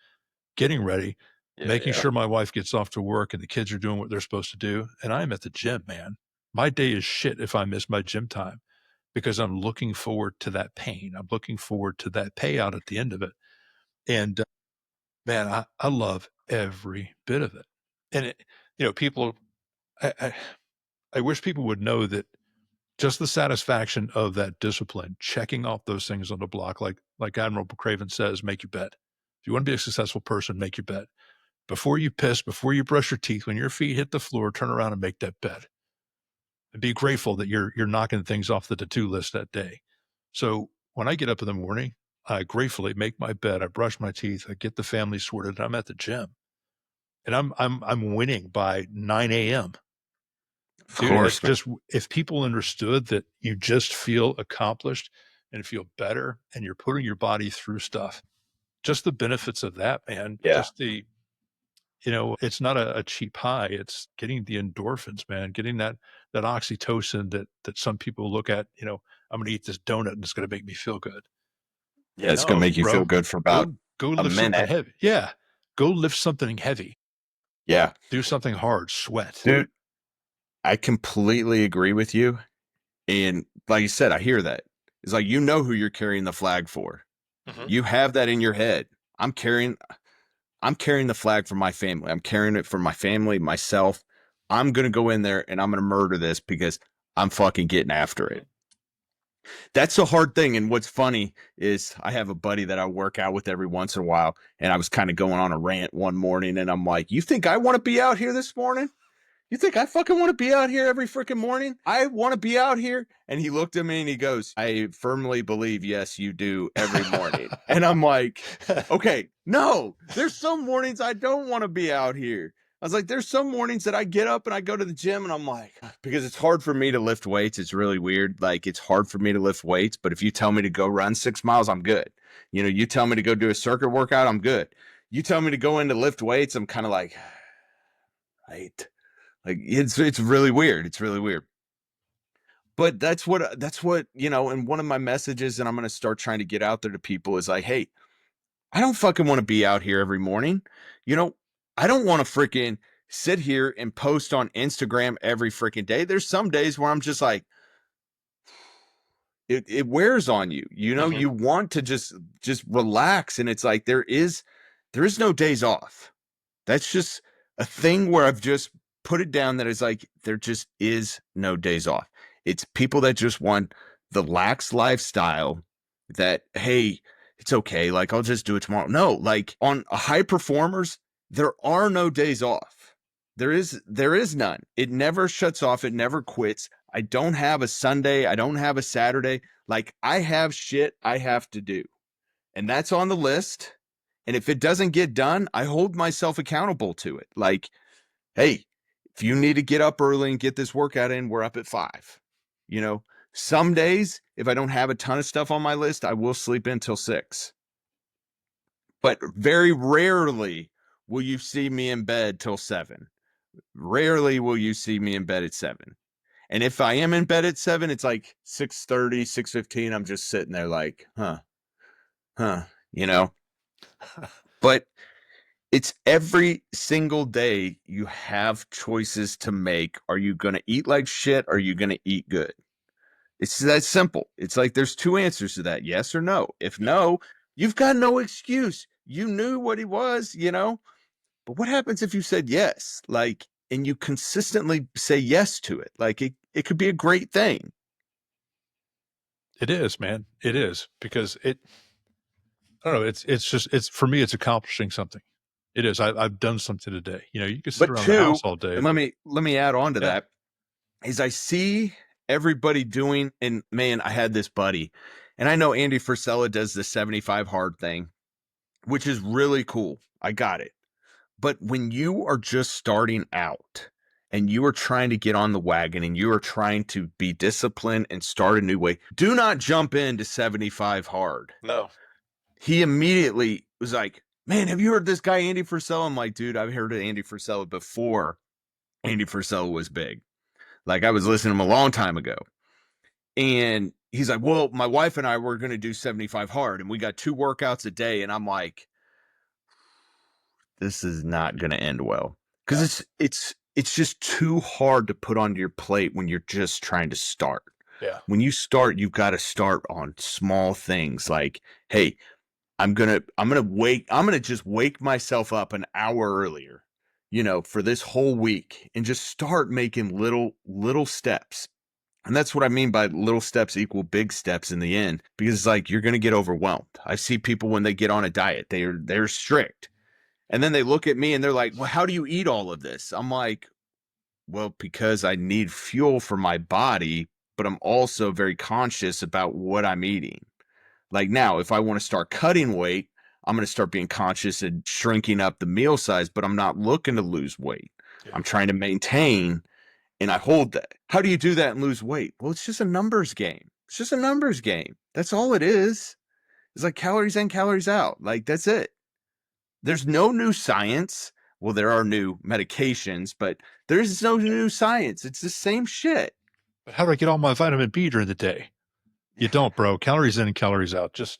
getting ready, yeah, making yeah. sure my wife gets off to work and the kids are doing what they're supposed to do. And I'm at the gym, man. My day is shit if I miss my gym time because I'm looking forward to that pain. I'm looking forward to that payout at the end of it. And man, I love every bit of it. And people, I, I wish people would know that just the satisfaction of that discipline, checking off those things on the block, like Admiral Craven says, make your bed. If you want to be a successful person, make your bed. Before you piss, before you brush your teeth, when your feet hit the floor, turn around and make that bed. And be grateful that you're knocking things off the to-do list that day. So when I get up in the morning, I gratefully make my bed, I brush my teeth, I get the family sorted, and I'm at the gym. And I'm winning by 9 a.m. Of Dude, it's course, man. just if people understood that you just feel accomplished and feel better and you're putting your body through stuff, just the benefits of that, man, Yeah. just it's not a cheap high. It's getting the endorphins, man, getting that oxytocin that some people look at, I'm gonna eat this donut and it's gonna make me feel good. Yeah, it's gonna No, make you feel bro. good for about Go a lift something minute. heavy. Yeah. Go lift something heavy. Yeah. Do something hard, sweat. Dude, I completely agree with you. And like you said, I hear that. It's like, who you're carrying the flag for. Mhm. You have that in your head. I'm carrying I'm carrying the flag for my family. I'm carrying it for my family, myself. I'm going to go in there and I'm going to murder this because I'm fucking getting after it. Mhm. That's a hard thing. And what's funny is I have a buddy that I work out with every once in a while. And I was kind of going on a rant one morning and I'm like, you think I want to be out here this morning? You think I fucking want to be out here every freaking morning? I want to be out here. And he looked at me and he goes, I firmly believe, yes, you do every morning. And I'm like, okay, no, there's some mornings I don't want to be out here. I was like, there's some mornings that I get up and I go to the gym and I'm like, because it's hard for me to lift weights. It's really weird. Like, it's hard for me to lift weights. But if you tell me to go run 6 miles, I'm good. You tell me to go do a circuit workout, I'm good. You tell me to go in to lift weights, I'm kind of right. Like it's really weird. It's really weird. But that's what, and one of my messages and I'm going to start trying to get out there to people is like, hey, I don't fucking want to be out here every morning. You know, I don't want to freaking sit here and post on Instagram every freaking day. There's some days where I'm just like it wears on you. Mhm. You want to just relax and it's like there is no days off. That's just a thing where I've just put it down that is like there just is no days off. It's people that just want the lax lifestyle that, hey, it's okay. Like I'll just do it tomorrow. No, like on high performers, there are no days off. There is none. It never shuts off. It never quits. I don't have a Sunday. I don't have a Saturday. Like I have shit I have to do. And that's on the list. And if it doesn't get done, I hold myself accountable to it. Like, hey, if you need to get up early and get this workout in, we're up at 5. You know, some days, if I don't have a ton of stuff on my list, I will sleep until 6. But very rarely will you see me in bed till 7. Rarely will you see me in bed at 7. And if I am in bed at 7, it's like 6:30, 6:15. I'm just sitting there like, huh, you know? But it's every single day you have choices to make. Are you going to eat like shit? Or are you going to eat good? It's that simple. It's like there's two answers to that, yes or no. If Yeah. no, you've got no excuse. You knew what he was, you know? But what happens if you said yes? Like, and you consistently say yes to it? Like, it could be a great thing. It is, man. It is because I don't know. It's just it's for me. It's accomplishing something. It is. I've done something today. You know, you can sit But around the house two, all day, and but let me add on to yeah, that, is I see everybody doing, and man, I had this buddy, and I know Andy Frisella does the 75 hard thing, which is really cool. I got it. But when you are just starting out and you are trying to get on the wagon and you are trying to be disciplined and start a new way, do not jump into 75 hard. no, He immediately was like, man, have you heard this guy, Andy Frisella? I'm like, dude, I've heard of Andy Frisella before Andy Frisella was big. Like, I was listening to him a long time ago. And he's like, well, my wife and I were going to do 75 hard and we got 2 workouts a day. And I'm like, this is not going to end well because yeah, it's just too hard to put onto your plate when you're just trying to start. yeah, When you start, you've got to start on small things like, hey, I'm gonna just wake myself up an hour earlier, for this whole week and just start making little steps. And that's what I mean by little steps equal big steps in the end, because it's like you're gonna get overwhelmed. I see people when they get on a diet, they're strict. And then they look at me and they're like, well, how do you eat all of this? I'm like, well, because I need fuel for my body, but I'm also very conscious about what I'm eating. Like now, if I want to start cutting weight, I'm going to start being conscious and shrinking up the meal size, but I'm not looking to lose weight. yeah. I'm trying to maintain and I hold that. How do you do that and lose weight? Well, it's just a numbers game. It's just a numbers game. That's all it is. It's like calories in, calories out. Like that's it. There's no new science. Well, there are new medications, but there's no new science. It's the same shit. But how do I get all my vitamin B during the day? You don't, bro. Calories in and calories out. Just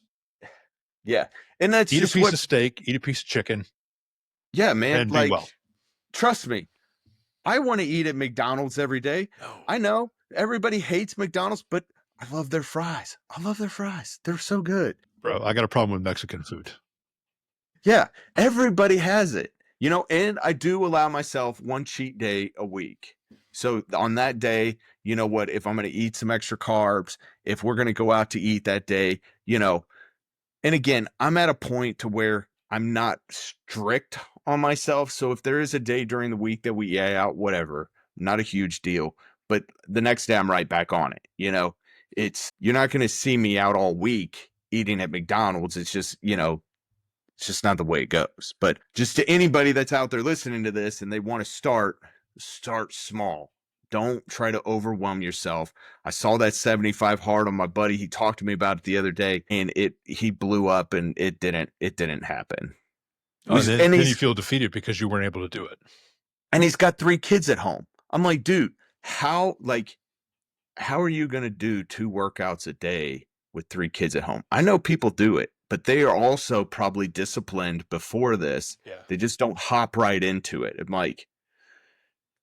Yeah. And that's eat a just piece what, of steak, eat a piece of chicken, yeah, man. and be Like, well. trust me, I want to eat at McDonald's every day. No, I know everybody hates McDonald's, but I love their fries. I love their fries. They're so good. bro. I got a problem with Mexican food. Yeah, everybody has it. And I do allow myself one cheat day a week. So on that day, you know what, if I'm going to eat some extra carbs, if we're going to go out to eat that day, and again, I'm at a point to where I'm not strict on myself. So if there is a day during the week that we eat out, whatever, not a huge deal. But the next day I'm right back on it. You're not going to see me out all week eating at McDonald's. It's just not the way it goes. But just to anybody that's out there listening to this and they want to start small. Don't try to overwhelm yourself. I saw that 75 hard on my buddy. He talked to me about it the other day and he blew up and it didn't happen. It Oh, and was then you feel defeated because you weren't able to do it. and he's got 3 kids at home. I'm like, dude, how are you going to do 2 workouts a day with 3 kids at home? I know people do it, but they are also probably disciplined before this. Yeah, They just don't hop right into it. I'm like,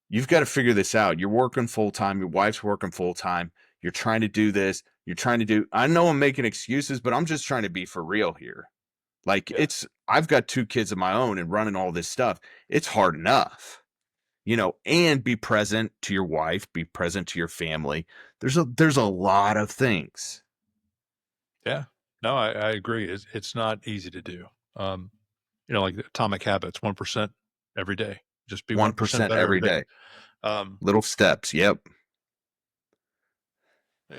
you've got to figure this out. You're working full time. Your wife's working full time. You're trying to do this. You're trying to do, I know I'm making excuses, but I'm just trying to be for real here. Like yeah, I've got 2 kids of my own and running all this stuff. It's hard enough, and be present to your wife, be present to your family. There's a lot of things. yeah. No, I agree. It's not easy to do. Um, like the atomic habits, 1% every day. Just be 1% 1% better every every day. day. Um, Little steps. Yep. yeah.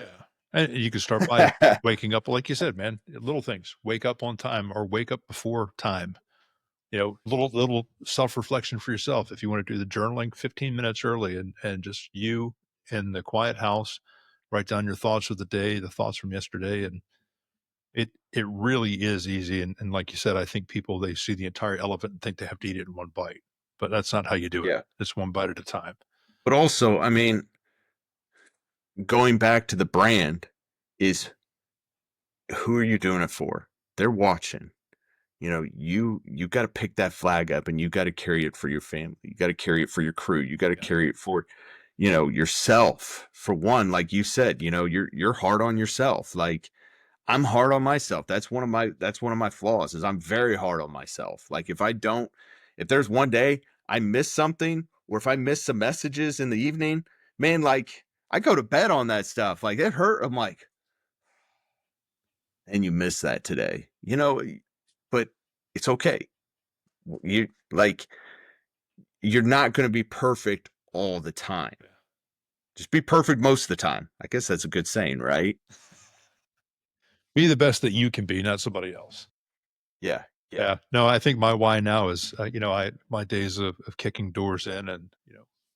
And you can start by waking up, like you said, man, little things. Wake up on time or wake up before time. Little self-reflection for yourself. If you want to do the journaling 15 minutes early and just you in the quiet house, write down your thoughts of the day, the thoughts from yesterday. And it really is easy. And like you said, I think people, they see the entire elephant and think they have to eat it in one bite, but that's not how you do it. Yeah. It's one bite at a time. But also, I mean, going back to the brand is, who are you doing it for? They're watching. you got to pick that flag up and you got to carry it for your family. You got to carry it for your crew. You got to Yeah. carry it for, yourself. For one, like you said, you're hard on yourself. Like I'm hard on myself. That's one of my flaws is I'm very hard on myself. Like if there's one day I miss something or if I miss some messages in the evening, man, like I go to bed on that stuff. Like it hurt. I'm like, and you miss that today, but it's okay. You like you're not going to be perfect all the time. Yeah. Just be perfect most of the time. I guess that's a good saying, right? Be the best that you can be, not somebody else. Yeah. Yeah. Yeah. No, I think my why now is, my days of kicking doors in and,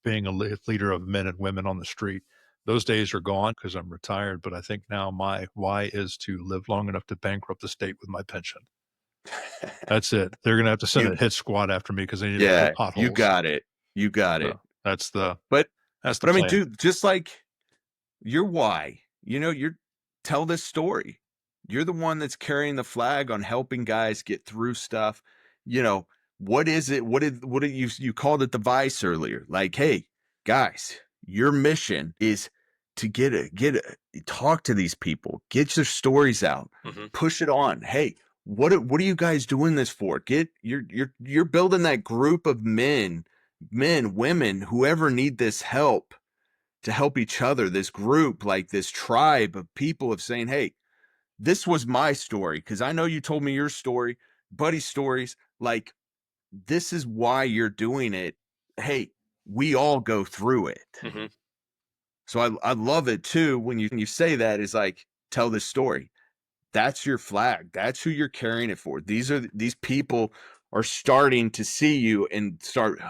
being a leader of men and women on the street, those days are gone because I'm retired. But I think now my why is to live long enough to bankrupt the state with my pension. That's it. They're going to have to send a You hit squad after me because they need to yeah, fill you potholes. got it. You got it. So that's the But that's the but I mean, plan. dude, just like your why, you're tell this story. You're the one that's carrying the flag on helping guys get through stuff. You know, what is it? What did you called it the vice earlier? Like, hey, guys, your mission is to talk to these people, get your stories out, Mhm. push it on. Hey, what are you guys doing this for? You're building that group of men, women, whoever need this help to help each other, this group, like this tribe of people of saying, hey, this was my story because I know you told me your story, buddy stories. Like, this is why you're doing it. Hey, we all go through it. Mhm. So I love it too when you say that is like, tell this story. That's your flag. That's who you're carrying it for. These people are starting to see you and start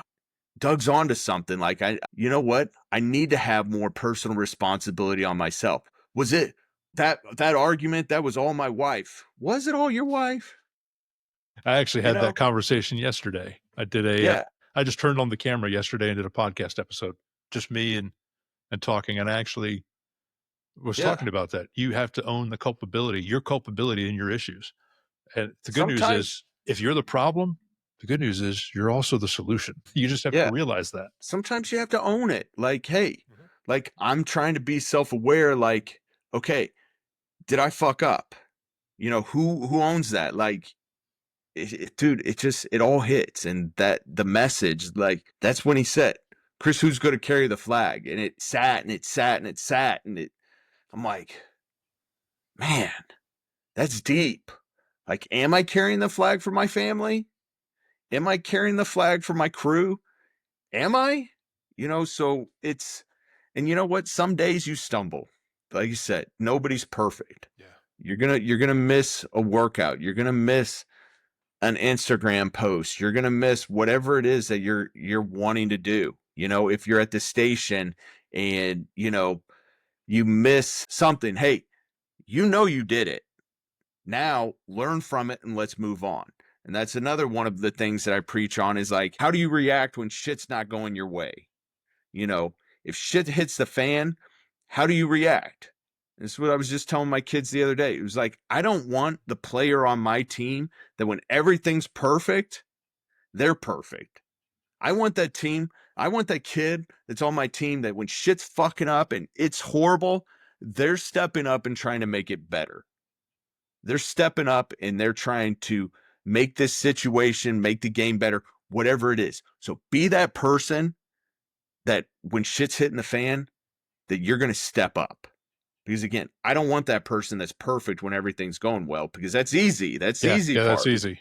Doug's onto something. Like you know what? I need to have more personal responsibility on myself. Was it that argument? That was all my wife. Was it all your wife? I actually You had that know? conversation yesterday. Yeah, I just turned on the camera yesterday and did a podcast episode, just me and talking. And I actually was yeah. talking about that. You have to own your culpability in your issues. And the good news Sometimes, is, if you're the problem, the good news is you're also the solution. You just have to yeah. realize that. Sometimes you have to own it. Like, hey, Mhm. like I'm trying to be self-aware. Like, okay, did I fuck up? Who owns that? Like, dude, it all hits, and that the message, like that's when he said, "Chris, who's going to carry the flag?" And it sat and it sat and it sat and it. I'm like, man, that's deep. Like, am I carrying the flag for my family? Am I carrying the flag for my crew? Am I? So it's, and you know what? Some days you stumble. Like you said, nobody's perfect. Yeah. You're gonna miss a workout. You're gonna miss an Instagram post. You're going to miss whatever it is that you're wanting to do. If you're at the station and you miss something, hey, you did it. Now learn from it and let's move on. And that's another one of the things that I preach on is like, how do you react when shit's not going your way? You know, if shit hits the fan, how do you react? This is what I was just telling my kids the other day. It was like, I don't want the player on my team that when everything's perfect, they're perfect. I want that team. I want that kid that's on my team that when shit's fucking up and it's horrible, they're stepping up and trying to make it better. They're stepping up and they're trying to make this situation, make the game better, whatever it is. So be that person that when shit's hitting the fan, that you're going to step up. Because again, I don't want that person that's perfect when everything's going well because that's easy. That's the Yeah. easy Yeah. That's part. easy.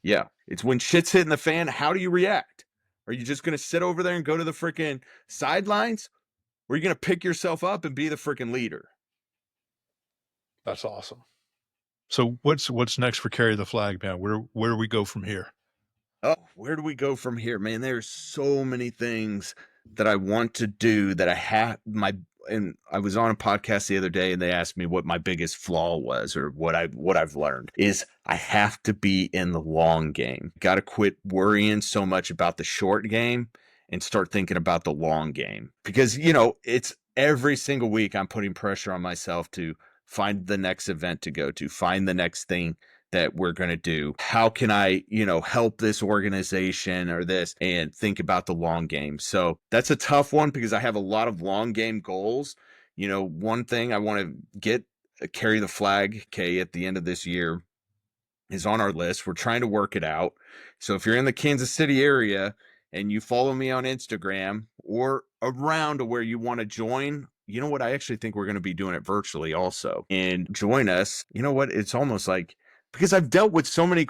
Yeah. It's when shit's hitting the fan, how do you react? Are you just going to sit over there and go to the freaking sidelines? Or are you going to pick yourself up and be the freaking leader? That's awesome. So what's next for Carry the Flag, man? Where do we go from here? Oh, where do we go from here, man? There's so many things that I want to do that I have and I was on a podcast the other day and they asked me what my biggest flaw was or what I've learned is I have to be in the long game. Got to quit worrying so much about the short game and start thinking about the long game. Because, it's every single week I'm putting pressure on myself to find the next event to go to, find the next thing that we're going to do? How can I, help this organization or this, and think about the long game? So that's a tough one because I have a lot of long game goals. One thing I want to get carry the flag, okay, at the end of this year is on our list. We're trying to work it out. So if you're in the Kansas City area and you follow me on Instagram or around to where you want to join, you know what? I actually think we're going to be doing it virtually also. And join us. You know what? It's almost like, because I've dealt with so much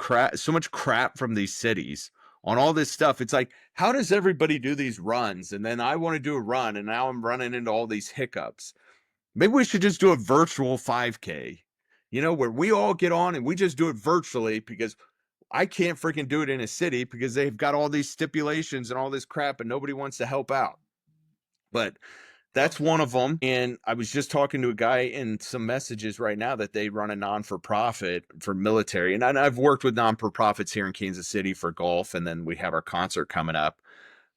crap from these cities on all this stuff. It's like, how does everybody do these runs? And then I want to do a run and now I'm running into all these hiccups. Maybe we should just do a virtual 5K, where we all get on and we just do it virtually, because I can't freaking do it in a city because they've got all these stipulations and all this crap and nobody wants to help out. But Well, that's one of them. And I was just talking to a guy in some messages right now that they run a non for profit for military. And I've worked with non for profits here in Kansas City for golf. And then we have our concert coming up.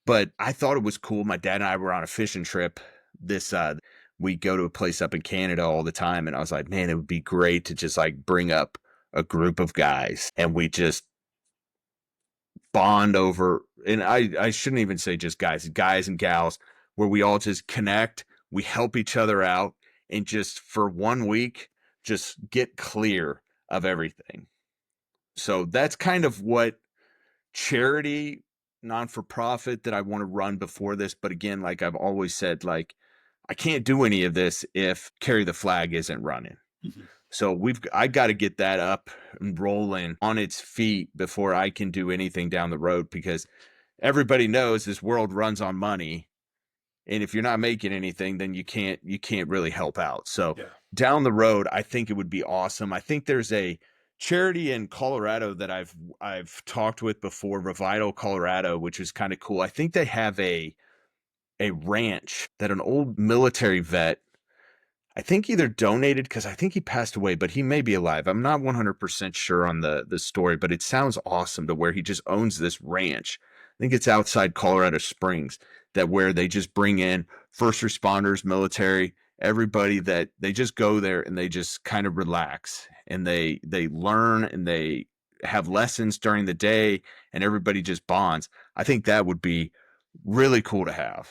But I thought it was cool. My dad and I were on a fishing trip. We go to a place up in Canada all the time, and I was like, man, it would be great to just like bring up a group of guys and we just bond over. And I shouldn't even say just guys and gals, where we all just connect, we help each other out, and just for 1 week, just get clear of everything. So that's kind of what charity, non for profit, that I want to run before this. But again, like I've always said, like I can't do any of this if Carry the Flag isn't running. mhm. So I got to get that up and rolling on its feet before I can do anything down the road, because everybody knows this world runs on money, and if you're not making anything, then you can't really help out. So Yeah. down the road, I think it would be awesome. I think there's a charity in Colorado that I've talked with before, Revital Colorado, which is kind of cool. I think they have a ranch that an old military vet, I think, either donated, because I think he passed away, but he may be alive. I'm not 100% sure on the story, but it sounds awesome, to where he just owns this ranch. I think it's outside Colorado Springs, that where they just bring in first responders, military, everybody, that they just go there and they just kind of relax and they learn and they have lessons during the day, and everybody just bonds. I think that would be really cool to have.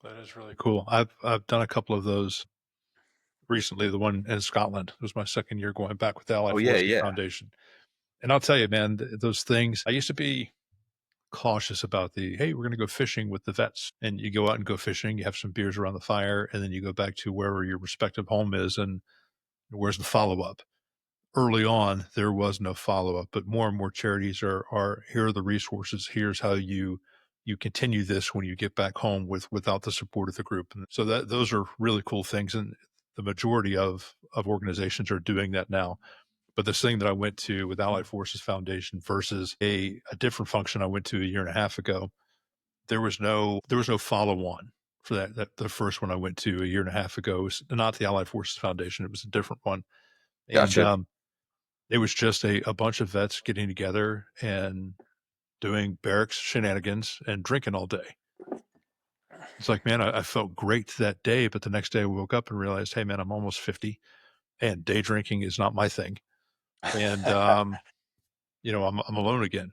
That is really cool. I've done a couple of those recently. The one in Scotland was my second year going back with the Oh Allied yeah, Forces yeah. Foundation. And I'll tell you, man, those things, I used to be cautious about the, hey, we're going to go fishing with the vets. And you go out and go fishing, you have some beers around the fire, and then you go back to wherever your respective home is. And where's the follow up? Early on, there was no follow up, but more and more charities are here are the resources. Here's how you continue this when you get back home without the support of the group. And so that those are really cool things. And the majority of organizations are doing that now. But this thing that I went to with Allied Forces Foundation versus a different function I went to a year and a half ago, there was no follow on for that. The first one I went to a year and a half ago was not the Allied Forces Foundation. It was a different one. And Gotcha. it was just a bunch of vets getting together and doing barracks shenanigans and drinking all day. It's like, man, I felt great that day, but the next day I woke up and realized, hey, man, I'm almost 50 and day drinking is not my thing. And, I'm alone again.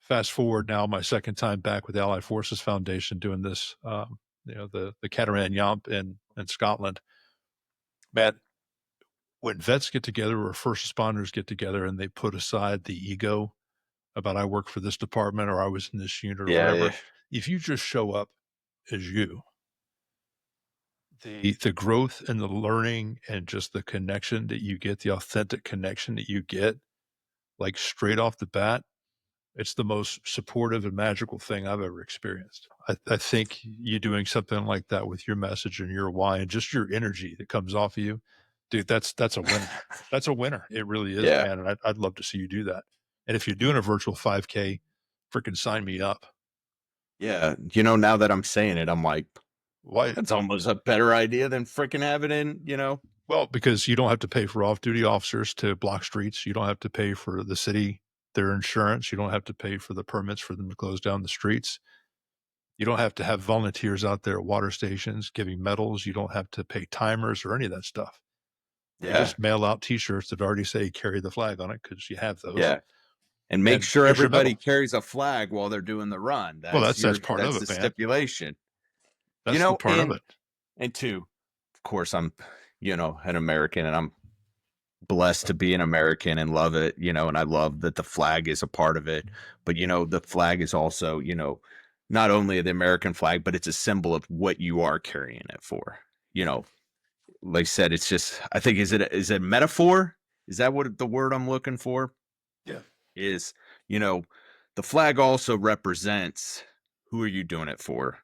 Fast forward now, my second time back with the Allied Forces Foundation doing this, the Catamaran Yomp in Scotland. Man, when vets get together or first responders get together and they put aside the ego about I work for this department or I was in this unit or Yeah, whatever. yeah. If you just show up as you, the growth and the learning and just the connection that you get, the authentic connection that you get, like straight off the bat, it's the most supportive and magical thing I've ever experienced. I think you doing something like that with your message and your why and just your energy that comes off of you, dude, that's a winner. That's a winner. It really is, Yeah. man. And I'd love to see you do that. And if you're doing a virtual 5K, freaking sign me up. Yeah. Now that I'm saying it, I'm like, Why? that's almost a better idea than freaking having it Well, because you don't have to pay for off-duty officers to block streets. You don't have to pay for the city, their insurance. You don't have to pay for the permits for them to close down the streets. You don't have to have volunteers out there at water stations giving medals. You don't have to pay timers or any of that stuff. We Yeah. just mail out T-shirts that already say "Carry the flag" on it because you have those, Yeah. And make and sure here's your everybody medal. carries a flag while they're doing the run. Well, that's part of That's it, the man. stipulation. You That's the know, part of it. and two, of course, I'm, an American, and I'm blessed to be an American and love it, and I love that the flag is a part of it. But, the flag is also, not only the American flag, but it's a symbol of what you are carrying it for. You Mhm. know, like I said, it's just, I think, is it metaphor? Is that what the word I'm looking for Yeah. is? You know, the flag also represents who are you doing it for?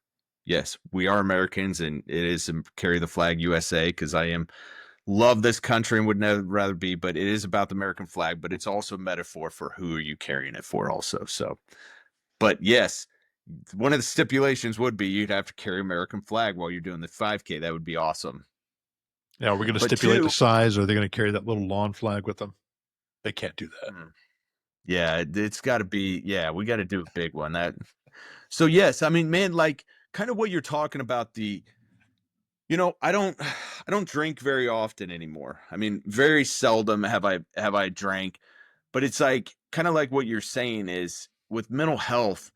Yes, we are Americans, and it is carry the flag USA because I am love this country and would never rather be, but it is about the American flag, but it's also a metaphor for who are you carrying it for also. So, but yes, one of the stipulations would be you'd have to carry American flag while you're doing the 5K. That would be awesome. Now, are we going to But stipulate the two, size? Or are they going to carry that little lawn flag with them? They can't do that. mm, yeah, it's got to be, yeah, we got to do a big one. So yes, I mean, man, like kind of what you're talking about, I don't drink very often anymore. I mean, very seldom have I drank, but it's like kind of like what you're saying is with mental health,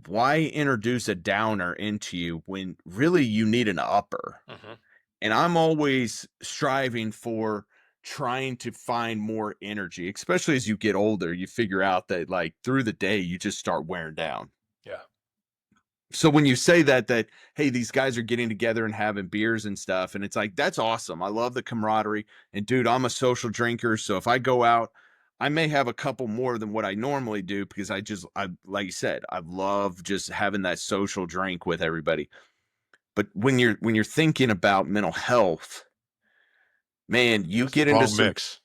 why introduce a downer into you when really you need an upper? Mhm. And I'm always striving for trying to find more energy, especially as you get older, you figure out that like through the day you just start wearing down. Yeah. So when you say that hey, these guys are getting together and having beers and stuff, and it's like that's awesome. I love the camaraderie. And dude, I'm a social drinker, so if I go out, I may have a couple more than what I normally do because I like you said, I love just having that social drink with everybody. But when you're thinking about mental health, man, you That's the get into wrong some mix.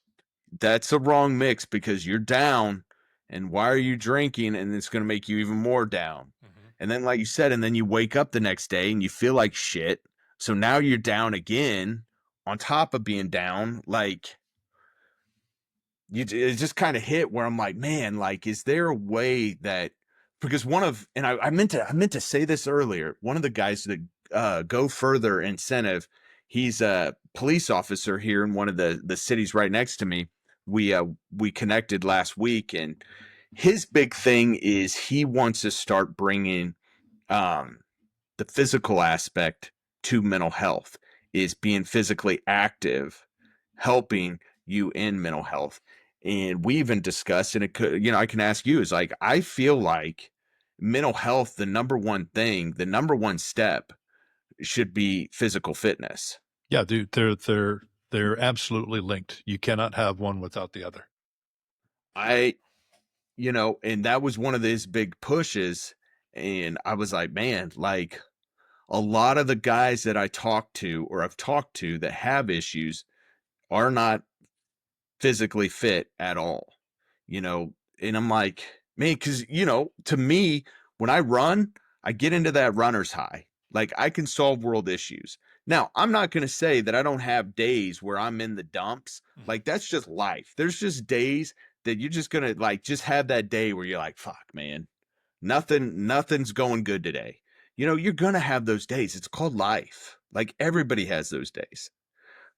that's a wrong mix because you're down, and why are you drinking? And it's going to make you even more down. Mhm. And then, like you said, and then you wake up the next day and you feel like shit. So now you're down again on top of being down. Like, it just kind of hit where I'm like, man, like, is there a way that because and I meant to say this earlier, one of the guys that go further incentive, he's a police officer here in one of the cities right next to me. We connected last week, and his big thing is he wants to start bringing um the physical aspect to mental health, is being physically active, helping you in mental health. And we even discussed, and it could, I can ask you, is like, I feel like mental health, the number one thing, the number one step should be physical fitness. Yeah, dude, they're absolutely linked. You cannot have one without the other. I, and that was one of his big pushes. And I was like, man, like a lot of the guys that I talk to or I've talked to that have issues are not physically fit at all, you know, and I'm like, man, because, to me, when I run, I get into that runner's high. Like I can solve world issues. Now, I'm not going to say that I don't have days where I'm in the dumps. Mhm. Like that's just life. There's just days that you're just going to like just have that day where you're like, fuck, man, nothing's going good today. You're going to have those days. It's called life. Like everybody has those days,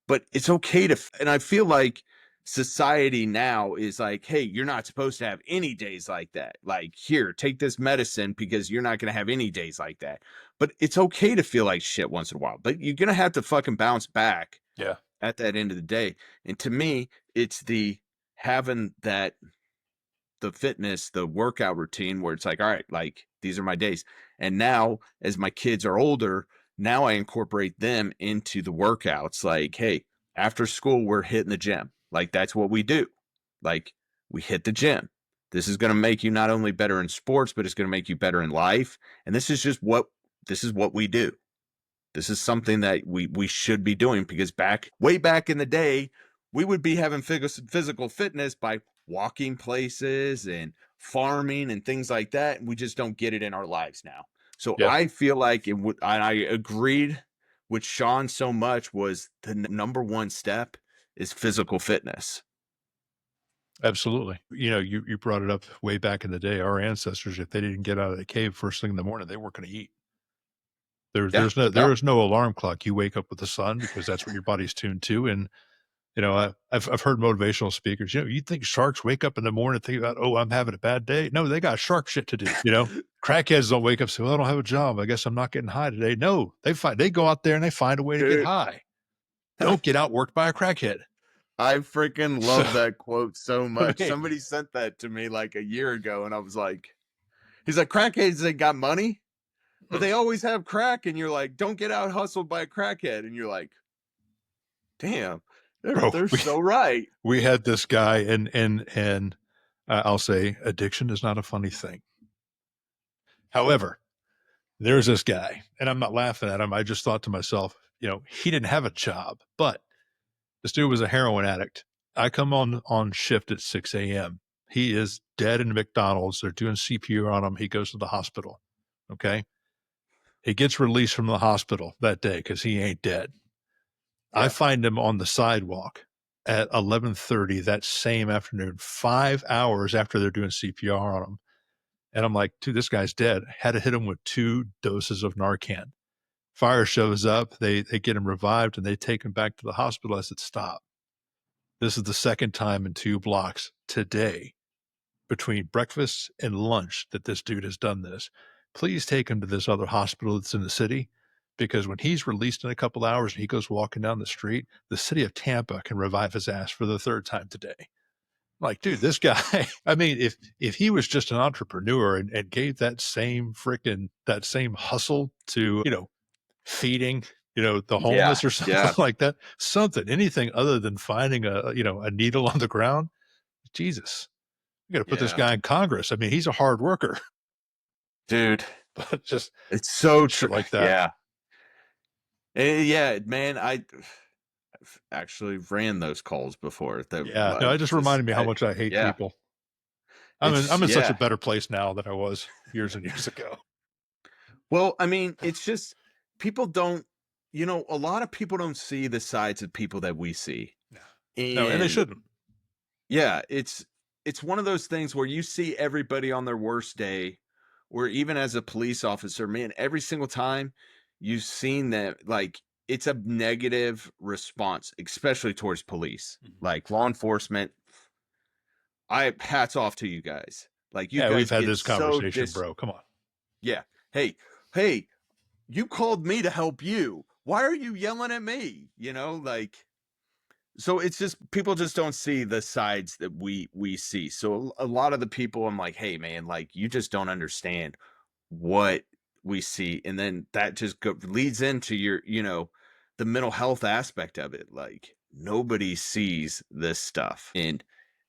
but it's okay and I feel like society now is like, hey, you're not supposed to have any days like that. Like, here, take this medicine because you're not going to have any days like that. But it's okay to feel like shit once in a while, but you're going to have to fucking bounce back Yeah, at that end of the day. And to me, it's the having the fitness, the workout routine where it's like, all right, like these are my days. And now, as my kids are older, now I incorporate them into the workouts. Like, hey, after school, we're hitting the gym. Like, that's what we do. Like, we hit the gym. This is going to make you not only better in sports, but it's going to make you better in life. And this is what we do. This is something that we should be doing because way back in the day, we would be having physical fitness by walking places and farming and things like that, and we just don't get it in our lives now. So yeah, I feel like and I agreed with Sean so much was the number one step is physical fitness. absolutely. You brought it up way back in the day. Our ancestors, if they didn't get out of the cave first thing in the morning, they weren't going to eat. Yeah, There no, is no alarm clock. You wake up with the sun because that's what your body's tuned to, and I've heard motivational speakers, you think sharks wake up in the morning and think about, "Oh, I'm having a bad day." No, they got shark shit to do. Crackheads don't wake up and say, "Well, I don't have a job. I guess I'm not getting high today." No, they go out there and they find a way to get Dude, high. Don't get outworked by a crackhead. I freaking So, love that quote so I much. mean, Somebody sent that to me like a year ago, and I was like, he's like, crackheads ain't got money, but hmm, they always have crack. And you're like, don't get out hustled by a crackhead. And you're like, damn, bro, they're we so right. we had this guy and I'll say addiction is not a funny thing. However, there's this guy, and I'm not laughing at him. I just thought to myself, he didn't have a job, but this dude was a heroin addict. I come on shift at 6 a.m. He is dead in McDonald's. They're doing CPR on him. He goes to the hospital. Okay. He gets released from the hospital that day because he ain't dead. I Yeah. find him on the sidewalk at 11:30 that same afternoon, 5 hours after they're doing CPR on him. And I'm like, dude, this guy's dead. Had to hit him with 2 doses of Narcan. Fire shows up. They get him revived and they take him back to the hospital. I said, stop. This is the second time in 2 blocks today between breakfast and lunch that this dude has done this. Please take him to this other hospital that's in the city because when he's released in a couple hours and he goes walking down the street, the city of Tampa can revive his ass for the third time today. Like, dude, this guy, I mean, if he was just an entrepreneur and gave that same hustle to, feeding, the Yeah. homeless or something Yeah. like that, anything other than finding a needle on the ground, Jesus, you got to put this Yeah. guy in Congress. I mean, he's a hard worker, Dude, but just it's so true. shit like that. Yeah. Yeah, man, I've actually ran those calls before that Yeah, no, like it just just reminded me how much I hate yeah. people. It's I'm in such a yeah. better place now than I was years and years ago. Well, I mean, it's just people don't, a lot of people don't see the sides of people that we see. No, no, and they And shouldn't. yeah, it's one of those things where you see everybody on their worst day, or even as a police officer, man, every single time you've seen that, like, it's a negative response, especially towards police, Mhm. like law enforcement. I hats off to you guys. Like you Yeah, we've guys had get this so conversation, bro. Come on. yeah. Hey, hey, you called me to help you. Why are you yelling at me? Like so it's just people just don't see the sides that we see. So a lot of the people I'm like, "Hey man, like you just don't understand what we see." And then that just leads into the mental health aspect of it. Like nobody sees this stuff. And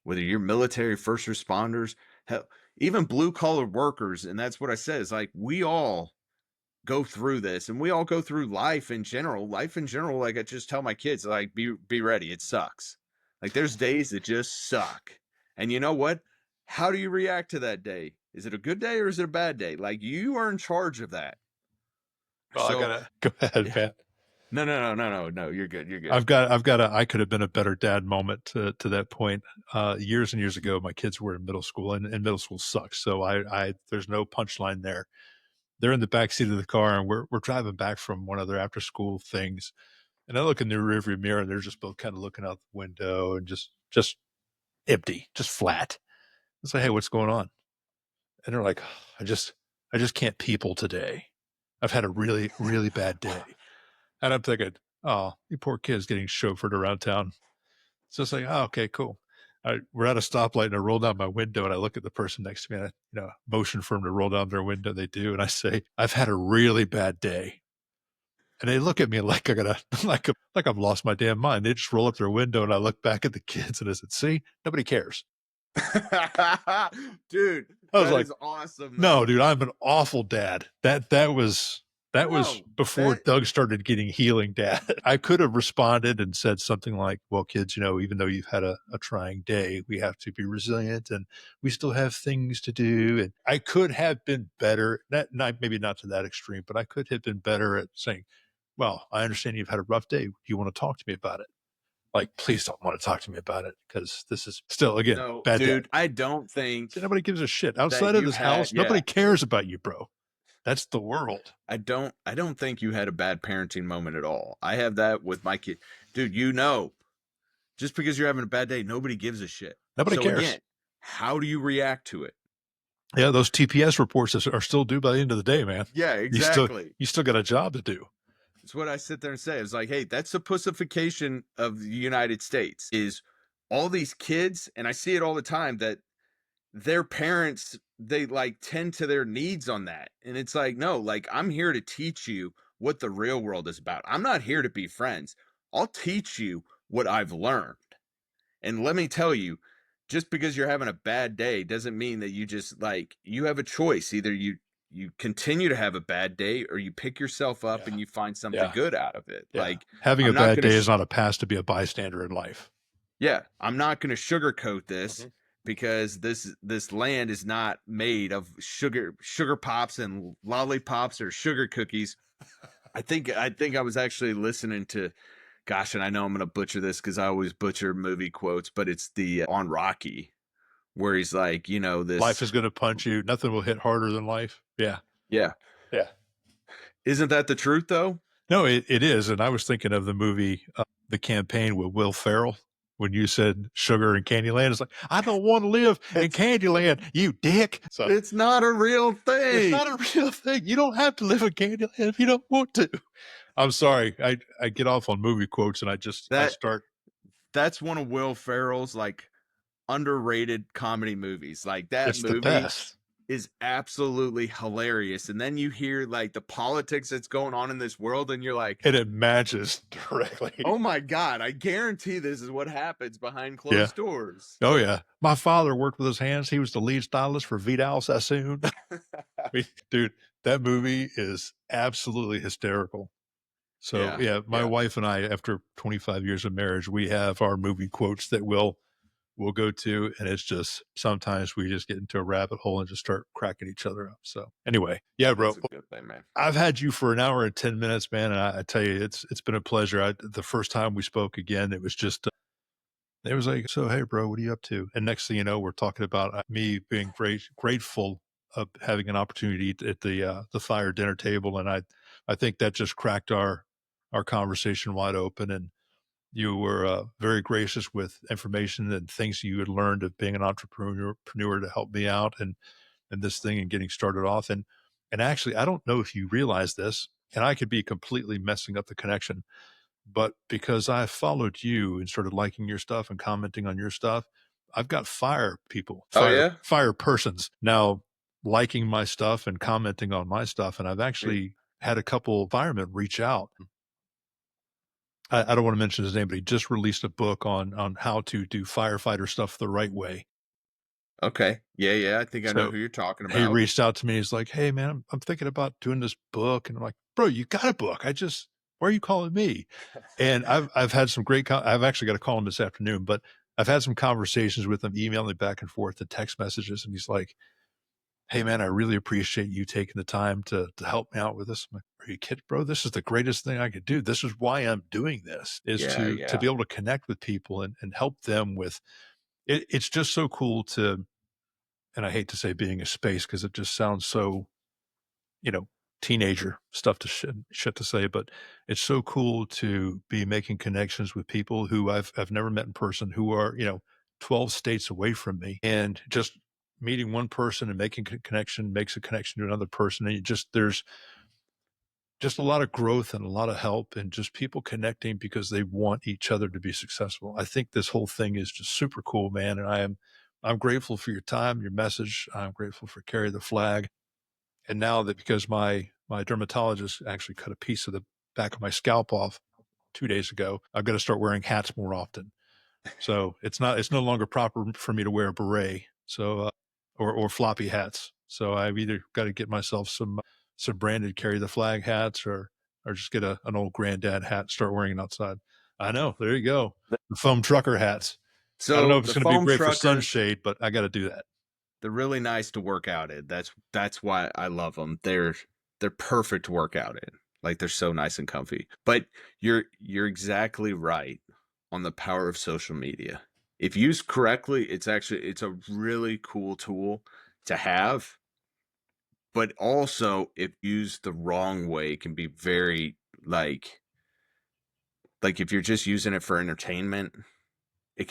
whether you're military, first responders, hell, even blue collar workers, and that's what I said is like we all go through this and we all go through life in general. Like I just tell my kids, like, be ready, it sucks. Like there's days that just suck, and you know what, how do you react to that day? Is it a good day or is it a bad day? Like you are in charge of that. Well, I So gotta go ahead, yeah. Pat. No, you're good, you're good. I've got a I could have been a better dad moment to that point. Years and years ago, my kids were in middle school, and middle school sucks. So I there's no punchline there. They're in the back seat of the car, and we're driving back from one of their after school things. And I look in the rearview mirror, and they're just both kind of looking out the window and just empty, just flat. I say, hey, what's going on? And they're like, I just can't people today. I've had a really, really bad day. And I'm thinking, oh, you poor kid's getting chauffeured around town. So it's like, oh, okay, cool. We're at a stoplight and I roll down my window and I look at the person next to me and I, motion for them to roll down their window. They do. And I say, I've had a really bad day. And they look at me like I gotta, like I've lost my damn mind. They just roll up their window and I look back at the kids and I said, see, nobody cares. Dude, I was that like, is awesome no, though. dude, I'm an awful dad. That was No, before that Doug started getting healing dad. I could have responded and said something like, well, kids, even though you've had a trying day, we have to be resilient and we still have things to do. And I could have been better, not maybe not to that extreme, but I could have been better at saying, well, I understand you've had a rough day. Do you want to talk to me about it? Like, please don't want to talk to me about it because this is still, again, no, bad dad. dude, I don't think So nobody gives a shit. that Outside of you this had house, nobody yeah. cares about you, bro. That's the world. I don't think you had a bad parenting moment at all. I have that with my kid. Dude, Just because you're having a bad day, nobody gives a shit. Nobody So cares. again, how do you react to it? Yeah, those TPS reports are still due by the end of the day, man. Yeah, You still exactly. you still got a job to do. It's what I sit there and say. It's like, hey, that's the pussification of the United States is all these kids, and I see it all the time that their parents, they like tend to their needs on that. And it's like, no, like I'm here to teach you what the real world is about. I'm not here to be friends. I'll teach you what I've learned. And let me tell you, just because you're having a bad day doesn't mean that you just like you have a choice. Either you continue to have a bad day or you pick yourself up Yeah. and you find something Yeah. good out of it. Yeah. Like Having a I'm not bad going to day is not a pass to be a bystander in life. yeah, I'm not going to sugarcoat this Mhm. because this land is not made of sugar pops and lollipops or sugar cookies. I think I was actually listening to gosh, and I know I'm going to butcher this cuz I always butcher movie quotes, but it's the on Rocky where he's like, Life this is gonna punch you. Nothing will hit harder than life. Yeah. yeah. Yeah. Isn't that the truth though? No, it is, and I was thinking of the movie, The Campaign with Will Ferrell. When you said sugar in Candyland, it's like, "I don't wanna live in It's Candyland, you dick." So, it's not a real it's thing. not a real thing. You don't have to live in Candyland if you don't want to. I'm sorry. I get off on movie quotes and I That start that's one of Will Ferrell's like underrated comedy movies. Like that it's the movie best. is absolutely hilarious. And then you hear like the politics that's going on in this world, and you're like, And it matches directly. oh my God, I guarantee this is what happens behind Yeah. closed doors. Oh, yeah. My father worked with his hands. He was the lead stylist for Vidal Sassoon. Dude, that movie is absolutely hysterical. So, Yeah, yeah, my yeah, wife and I, after 25 years of marriage, we have our movie quotes that we'll go to, and it's just sometimes we just get into a rabbit hole and just start cracking each other up. So, anyway, yeah, bro, that's a good thing, man. I've had you for an hour and 10 minutes, man, and I tell you, it's been a pleasure. The first time we spoke again, it was just it was like, "So, hey, bro, what are you up to?" And next thing you know, we're talking about me being grateful of having an opportunity to eat at the fire dinner table, and I think that just cracked our conversation wide open. And you were very gracious with information and things you had learned of being an entrepreneur to help me out and this thing and getting started off. And actually, I don't know if you realize this, and I could be completely messing up the connection, but because I followed you and started liking your stuff and commenting on your stuff, I've got Oh yeah, fire persons now liking my stuff and commenting on my stuff. And I've Eh, actually had a couple firemen reach out. I don't want to mention his name, but he just released a book on how to do firefighter stuff the right way. okay, yeah, yeah. I think I know So who you're talking he about. reached out to me. He's like, "Hey, man, I'm thinking about doing this book." And I'm like, "Bro, you got a book. Why are you calling me?" And I've had some I've actually got to call him this afternoon, but I've had some conversations with him, emailing back and forth, the text messages, and he's like, "Hey, man, I really appreciate you taking the time to help me out with this." I'm like, "Are you kidding, bro? This is the greatest thing I could do. This is why I'm doing this, is Yeah, to yeah, be able to connect with people and help them with it. It's just so cool to, and I hate to say being a space because it just sounds so, you know, teenager stuff to shit to say, but it's so cool to be making connections with people who I've never met in person, who are, 12 states away from me, and just meeting one person and making connection makes a connection to another person. And there's just a lot of growth and a lot of help and just people connecting because they want each other to be successful. I think this whole thing is just super cool, man. And I'm grateful for your time, your message. I'm grateful for Carry the Flag. And now that because my dermatologist actually cut a piece of the back of my scalp off 2 days ago, I've got to start wearing hats more often. So it's no longer proper for me to wear a beret. So or floppy hats. So I've either got to get myself some branded Carry the Flag hats or just get an old granddad hat and start wearing it outside. I know. There you go. The foam trucker hats. I don't know so if it's the going to be foam great for truckers, sunshade, but I got to do that. they're really nice to work out in. That's why I love them. They're perfect to work out in. Like they're so nice and comfy. But you're exactly right on the power of social media. If used correctly, it's a really cool tool to have, but also if used the wrong way can be very like if you're just using it for entertainment, it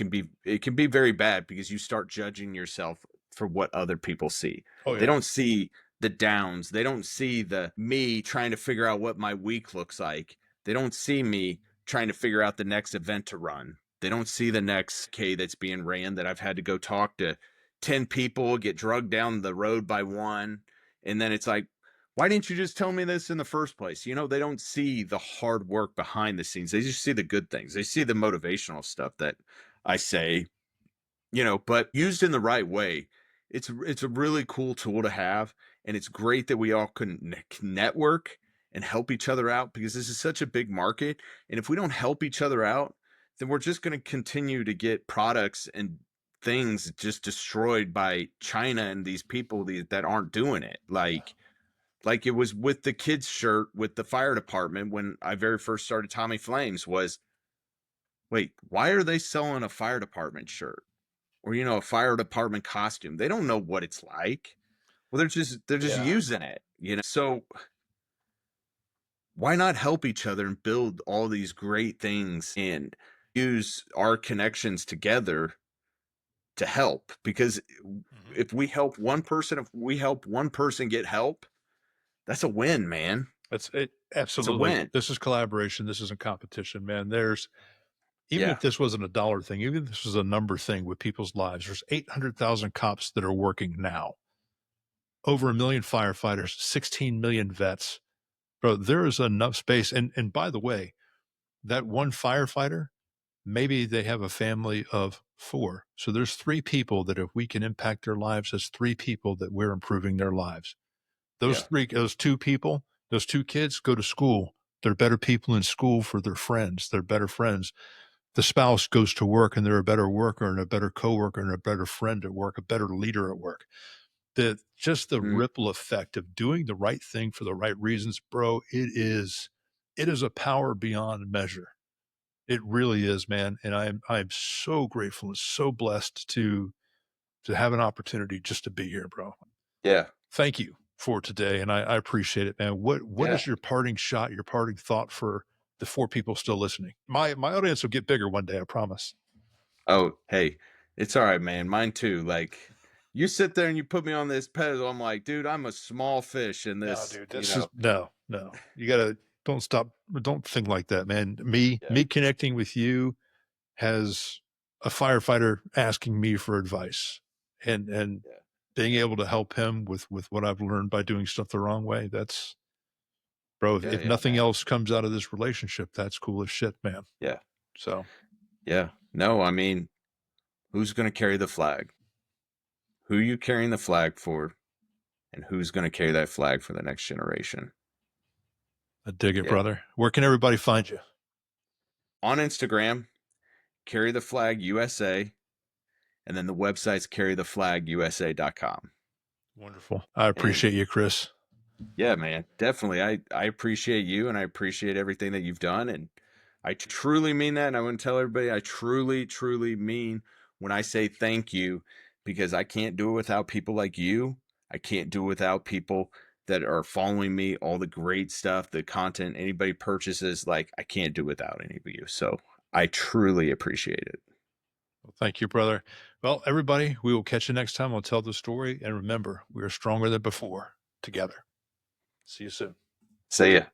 can be very bad because you start judging yourself for what other people see. Oh, They yeah. don't see the downs. They don't see the me trying to figure out what my week looks like. They don't see me trying to figure out the next event to run. They don't see the next K that's being ran that I've had to go talk to 10 people, get drugged down the road by one. And then it's like, why didn't you just tell me this in the first place? They don't see the hard work behind the scenes. They just see the good things. They see the motivational stuff that I say, but used in the right way, it's a really cool tool to have, and it's great that we all can network and help each other out because this is such a big market, and if we don't help each other out, then we're just going to continue to get products and things just destroyed by China and these people that aren't doing it. Like it was with the kids shirt with the fire department when I very first started Tommy Flames was, wait, why are they selling a fire department shirt? Or a fire department costume. They don't know what it's like. Well, they're just Yeah. using it. So why not help each other and build all these great things and use our connections together to help? Because Mhm. if we help one person get help, that's a win, man. That's it. It's a Absolutely. win. This is collaboration. This isn't competition, man. Even Yeah. if this wasn't a dollar thing, even if this was a number thing with people's lives, there's 800,000 cops that are working now, over a million firefighters, 16 million vets. Bro, there is enough space. And by the way, that one firefighter, maybe they have a family of four. So there's three people that if we can impact their lives, as three people that we're improving their lives. Yeah. Those two people, those two kids go to school. They're better people in school for their friends. They're better friends. The spouse goes to work and they're a better worker and a better coworker and a better friend at work, a better leader at work. The Mm, ripple effect of doing the right thing for the right reasons, bro, it is a power beyond measure. It really is, man. And I'm so grateful and so blessed to have an opportunity just to be here, bro. yeah. Thank you for today, and I appreciate it, man. What Yeah. is your parting shot, your parting thought for the four people still listening? My audience will get bigger one day, I promise. Oh, hey, it's all right, man. Mine too. Like, you sit there and you put me on this pedestal. I'm like, dude, I'm a small fish in No, this. dude, this is no, no. You gotta don't stop. Don't think like that, man. Me, Yeah, me connecting with you has a firefighter asking me for advice, and yeah, being able to help him with what I've learned by doing stuff the wrong way. That's bro. If, yeah, if yeah, nothing man. else comes out of this relationship, that's cool as shit, man. Yeah, So yeah. No, I mean, who's gonna carry the flag? Who you carrying the flag for, and who's gonna carry that flag for the next generation? I dig it, Yeah. brother. Where can everybody find you? On Instagram, carry the flag USA, and then the website's carrytheflagusa.com. Wonderful. I And appreciate you, Chris. yeah, man, definitely. I appreciate you and I appreciate everything that you've done. And I truly mean that. And I want to tell everybody I truly, truly mean when I say thank you because I can't do it without people like you. I can't do it without people that are following me, all the great stuff, the content anybody purchases. Like, I can't do it without any of you. So I truly appreciate it. Well, thank you, brother. Well, everybody, we will catch you next time. I'll tell the story. And remember, we are stronger than before together. See you soon. See ya.